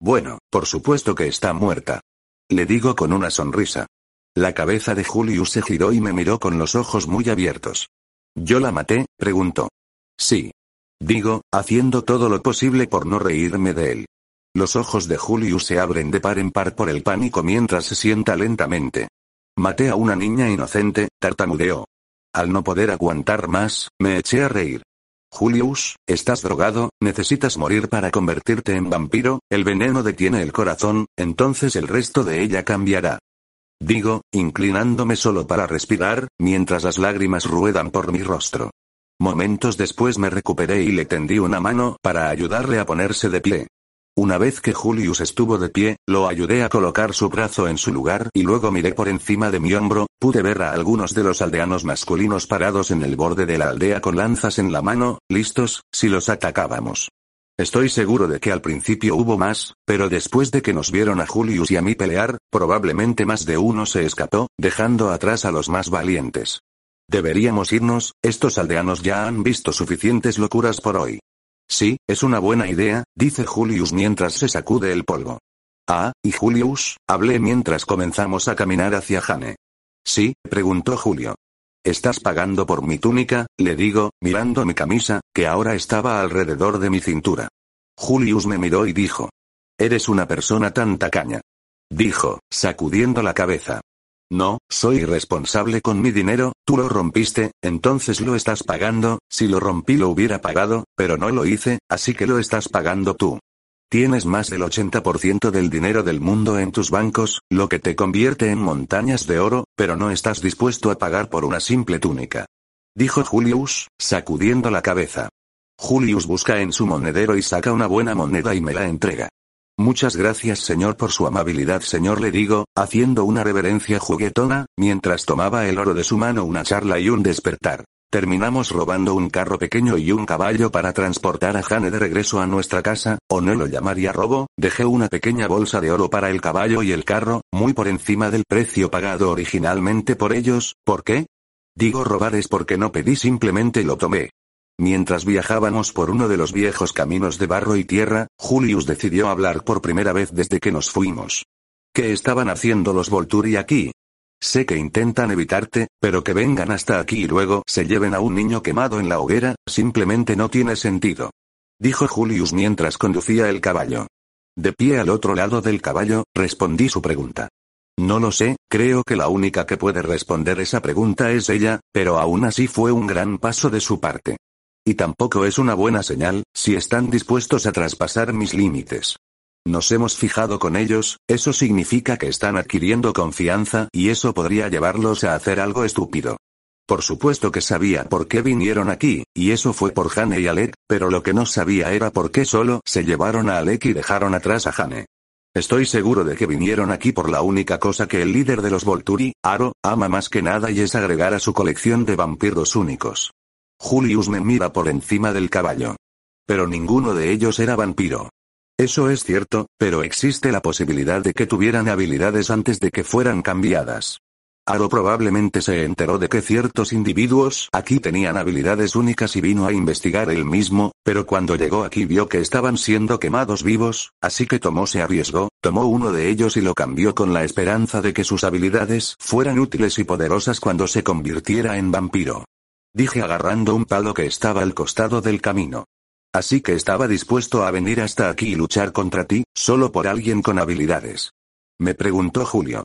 «Bueno, por supuesto que está muerta», le digo con una sonrisa. La cabeza de Julius se giró y me miró con los ojos muy abiertos. «¿Yo la maté?», preguntó. «Sí», digo, haciendo todo lo posible por no reírme de él. Los ojos de Julius se abren de par en par por el pánico mientras se sienta lentamente. «Maté a una niña inocente», tartamudeó. Al no poder aguantar más, me eché a reír. «Julius, estás drogado, necesitas morir para convertirte en vampiro, el veneno detiene el corazón, entonces el resto de ella cambiará», digo, inclinándome solo para respirar, mientras las lágrimas ruedan por mi rostro. Momentos después me recuperé y le tendí una mano para ayudarle a ponerse de pie. Una vez que Julius estuvo de pie, lo ayudé a colocar su brazo en su lugar y luego miré por encima de mi hombro, pude ver a algunos de los aldeanos masculinos parados en el borde de la aldea con lanzas en la mano, listos, si los atacábamos. Estoy seguro de que al principio hubo más, pero después de que nos vieron a Julius y a mí pelear, probablemente más de uno se escapó, dejando atrás a los más valientes. «Deberíamos irnos, estos aldeanos ya han visto suficientes locuras por hoy». «Sí, es una buena idea», dice Julius mientras se sacude el polvo. «Ah, ¿y Julius?», hablé mientras comenzamos a caminar hacia Jane. «Sí?», preguntó Julio. «¿Estás pagando por mi túnica?», le digo, mirando mi camisa, que ahora estaba alrededor de mi cintura. Julius me miró y dijo. «Eres una persona tan tacaña», dijo, sacudiendo la cabeza. «No, soy irresponsable con mi dinero, tú lo rompiste, entonces lo estás pagando, si lo rompí lo hubiera pagado, pero no lo hice, así que lo estás pagando tú. Tienes más del 80% del dinero del mundo en tus bancos, lo que te convierte en montañas de oro, pero no estás dispuesto a pagar por una simple túnica», dijo Julius, sacudiendo la cabeza. Julius busca en su monedero y saca una buena moneda y me la entrega. «Muchas gracias señor por su amabilidad señor», le digo, haciendo una reverencia juguetona, mientras tomaba el oro de su mano. Una charla y un despertar. Terminamos robando un carro pequeño y un caballo para transportar a Jane de regreso a nuestra casa, o no lo llamaría robo, dejé una pequeña bolsa de oro para el caballo y el carro, muy por encima del precio pagado originalmente por ellos. ¿Por qué? Digo robar es porque no pedí, simplemente lo tomé. Mientras viajábamos por uno de los viejos caminos de barro y tierra, Julius decidió hablar por primera vez desde que nos fuimos. «¿Qué estaban haciendo los Volturi aquí? Sé que intentan evitarte, pero que vengan hasta aquí y luego se lleven a un niño quemado en la hoguera, simplemente no tiene sentido», dijo Julius mientras conducía el caballo. De pie al otro lado del caballo, respondí su pregunta. «No lo sé, creo que la única que puede responder esa pregunta es ella, pero aún así fue un gran paso de su parte. Y tampoco es una buena señal, si están dispuestos a traspasar mis límites. Nos hemos fijado con ellos, eso significa que están adquiriendo confianza y eso podría llevarlos a hacer algo estúpido. Por supuesto que sabía por qué vinieron aquí, y eso fue por Jane y Alec, pero lo que no sabía era por qué solo se llevaron a Alec y dejaron atrás a Jane. Estoy seguro de que vinieron aquí por la única cosa que el líder de los Volturi, Aro, ama más que nada y es agregar a su colección de vampiros únicos». Julius me mira por encima del caballo. «Pero ninguno de ellos era vampiro». «Eso es cierto, pero existe la posibilidad de que tuvieran habilidades antes de que fueran cambiadas. Aro probablemente se enteró de que ciertos individuos aquí tenían habilidades únicas y vino a investigar él mismo, pero cuando llegó aquí vio que estaban siendo quemados vivos, así que se arriesgó, tomó uno de ellos y lo cambió con la esperanza de que sus habilidades fueran útiles y poderosas cuando se convirtiera en vampiro», Dije agarrando un palo que estaba al costado del camino. Así que estaba dispuesto a venir hasta aquí y luchar contra ti, solo por alguien con habilidades. Me preguntó Julio.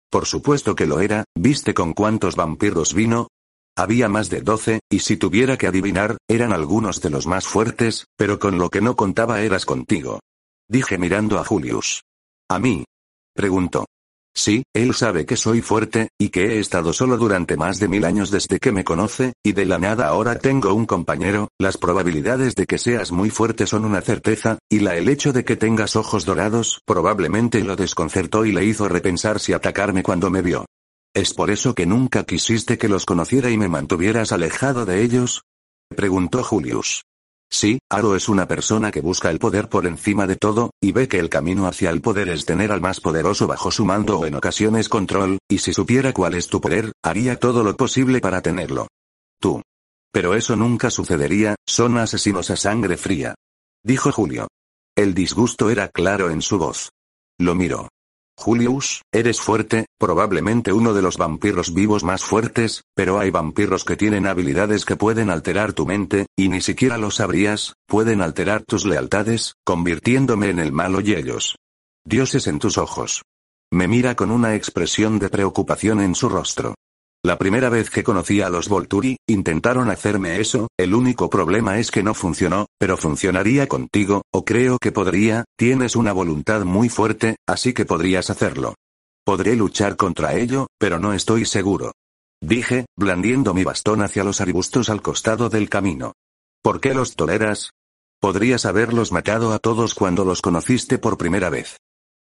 Por supuesto que lo era, ¿viste con cuántos vampiros vino? Había más de 12, y si tuviera que adivinar, eran algunos de los más fuertes, pero con lo que no contaba eras contigo. Dije mirando a Julius. ¿A mí? Preguntó. Sí, él sabe que soy fuerte, y que he estado solo durante más de 1000 años desde que me conoce, y de la nada ahora tengo un compañero. Las probabilidades de que seas muy fuerte son una certeza, y el hecho de que tengas ojos dorados probablemente lo desconcertó y le hizo repensar si atacarme cuando me vio. ¿Es por eso que nunca quisiste que los conociera y me mantuvieras alejado de ellos? Preguntó Julius. Sí, Aro es una persona que busca el poder por encima de todo, y ve que el camino hacia el poder es tener al más poderoso bajo su mando o en ocasiones control, y si supiera cuál es tu poder, haría todo lo posible para tenerlo. Tú. Pero eso nunca sucedería, son asesinos a sangre fría. Dijo Julio. El disgusto era claro en su voz. Lo miró. Julius, eres fuerte, probablemente uno de los vampiros vivos más fuertes, pero hay vampiros que tienen habilidades que pueden alterar tu mente, y ni siquiera lo sabrías, pueden alterar tus lealtades, convirtiéndome en el malo y ellos. Dioses en tus ojos. Me mira con una expresión de preocupación en su rostro. La primera vez que conocí a los Volturi, intentaron hacerme eso, el único problema es que no funcionó, pero funcionaría contigo, o creo que podría, tienes una voluntad muy fuerte, así que podrías hacerlo. Podré luchar contra ello, pero no estoy seguro. Dije, blandiendo mi bastón hacia los arbustos al costado del camino. ¿Por qué los toleras? Podrías haberlos matado a todos cuando los conociste por primera vez.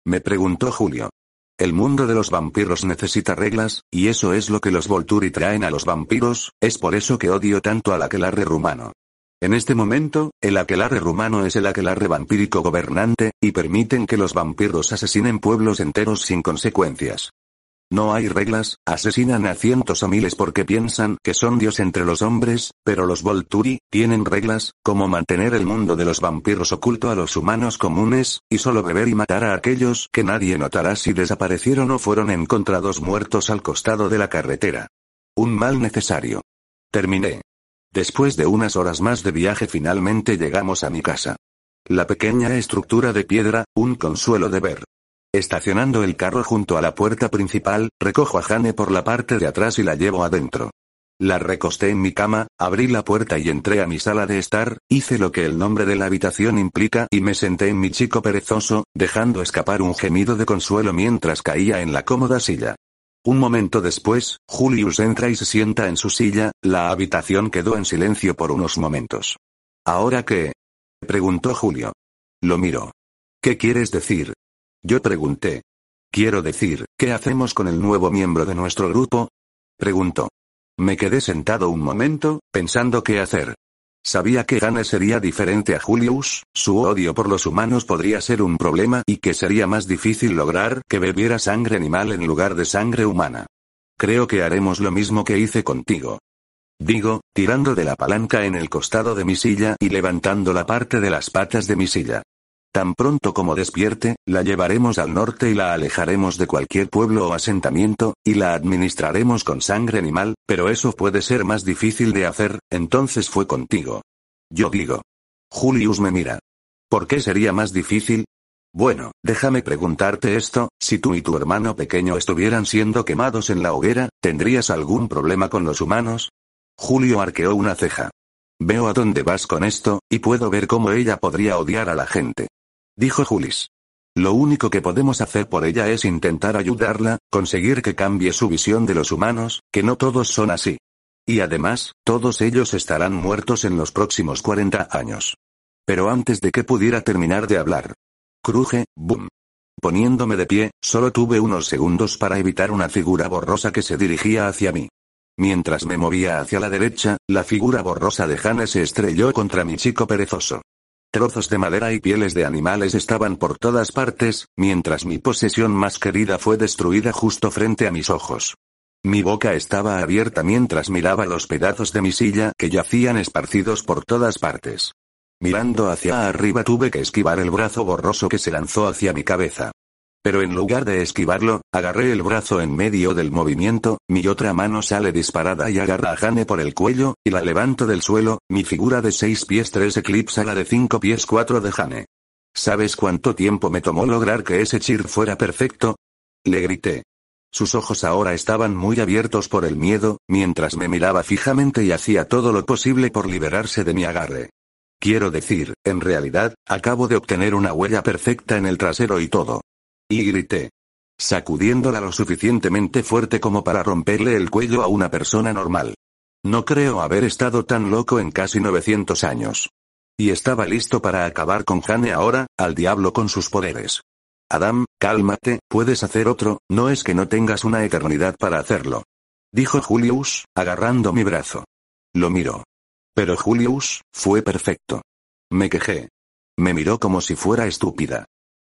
Me preguntó Julio. El mundo de los vampiros necesita reglas, y eso es lo que los Volturi traen a los vampiros, es por eso que odio tanto al aquelarre rumano. En este momento, el aquelarre rumano es el aquelarre vampírico gobernante, y permiten que los vampiros asesinen pueblos enteros sin consecuencias. No hay reglas, asesinan a cientos o miles porque piensan que son Dios entre los hombres, pero los Volturi tienen reglas, como mantener el mundo de los vampiros oculto a los humanos comunes, y solo beber y matar a aquellos que nadie notará si desaparecieron o fueron encontrados muertos al costado de la carretera. Un mal necesario. Terminé. Después de unas horas más de viaje finalmente llegamos a mi casa. La pequeña estructura de piedra, un consuelo de ver. Estacionando el carro junto a la puerta principal, recojo a Jane por la parte de atrás y la llevo adentro. La recosté en mi cama, abrí la puerta y entré a mi sala de estar, hice lo que el nombre de la habitación implica y me senté en mi chico perezoso, dejando escapar un gemido de consuelo mientras caía en la cómoda silla. Un momento después, Julius entra y se sienta en su silla, la habitación quedó en silencio por unos momentos. ¿Ahora qué? Preguntó Julio. Lo miró. ¿Qué quieres decir? Yo pregunté. Quiero decir, ¿qué hacemos con el nuevo miembro de nuestro grupo? Preguntó. Me quedé sentado un momento, pensando qué hacer. Sabía que Jane sería diferente a Julius, su odio por los humanos podría ser un problema y que sería más difícil lograr que bebiera sangre animal en lugar de sangre humana. Creo que haremos lo mismo que hice contigo. Digo, tirando de la palanca en el costado de mi silla y levantando la parte de las patas de mi silla. Tan pronto como despierte, la llevaremos al norte y la alejaremos de cualquier pueblo o asentamiento, y la administraremos con sangre animal, pero eso puede ser más difícil de hacer, entonces fue contigo. Yo digo. Julius me mira. ¿Por qué sería más difícil? Bueno, déjame preguntarte esto, si tú y tu hermano pequeño estuvieran siendo quemados en la hoguera, ¿tendrías algún problema con los humanos? Julio arqueó una ceja. Veo a dónde vas con esto, y puedo ver cómo ella podría odiar a la gente. Dijo Julis. Lo único que podemos hacer por ella es intentar ayudarla, conseguir que cambie su visión de los humanos, que no todos son así. Y además, todos ellos estarán muertos en los próximos 40 años. Pero antes de que pudiera terminar de hablar. Cruje, boom. Poniéndome de pie, solo tuve unos segundos para evitar una figura borrosa que se dirigía hacia mí. Mientras me movía hacia la derecha, la figura borrosa de Jane se estrelló contra mi chico perezoso. Trozos de madera y pieles de animales estaban por todas partes, mientras mi posesión más querida fue destruida justo frente a mis ojos. Mi boca estaba abierta mientras miraba los pedazos de mi silla que yacían esparcidos por todas partes. Mirando hacia arriba tuve que esquivar el brazo borroso que se lanzó hacia mi cabeza. Pero en lugar de esquivarlo, agarré el brazo en medio del movimiento, mi otra mano sale disparada y agarra a Hane por el cuello, y la levanto del suelo, mi figura de 6 pies 3 eclipsa la de 5 pies 4 de Hane. ¿Sabes cuánto tiempo me tomó lograr que ese Chir fuera perfecto? Le grité. Sus ojos ahora estaban muy abiertos por el miedo, mientras me miraba fijamente y hacía todo lo posible por liberarse de mi agarre. Quiero decir, en realidad, acabo de obtener una huella perfecta en el trasero y todo. Y grité, sacudiéndola lo suficientemente fuerte como para romperle el cuello a una persona normal. No creo haber estado tan loco en casi 900 años. Y estaba listo para acabar con Hane ahora, al diablo con sus poderes. Adam, cálmate, puedes hacer otro, no es que no tengas una eternidad para hacerlo. Dijo Julius, agarrando mi brazo. Lo miró. Pero Julius, fue perfecto. Me quejé. Me miró como si fuera estúpida.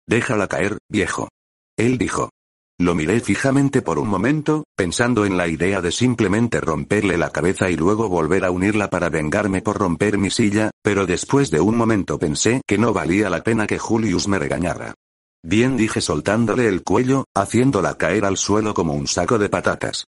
Déjala caer, viejo. Él dijo. Lo miré fijamente por un momento, pensando en la idea de simplemente romperle la cabeza y luego volver a unirla para vengarme por romper mi silla, pero después de un momento pensé que no valía la pena que Julius me regañara. Bien, dije soltándole el cuello, haciéndola caer al suelo como un saco de patatas.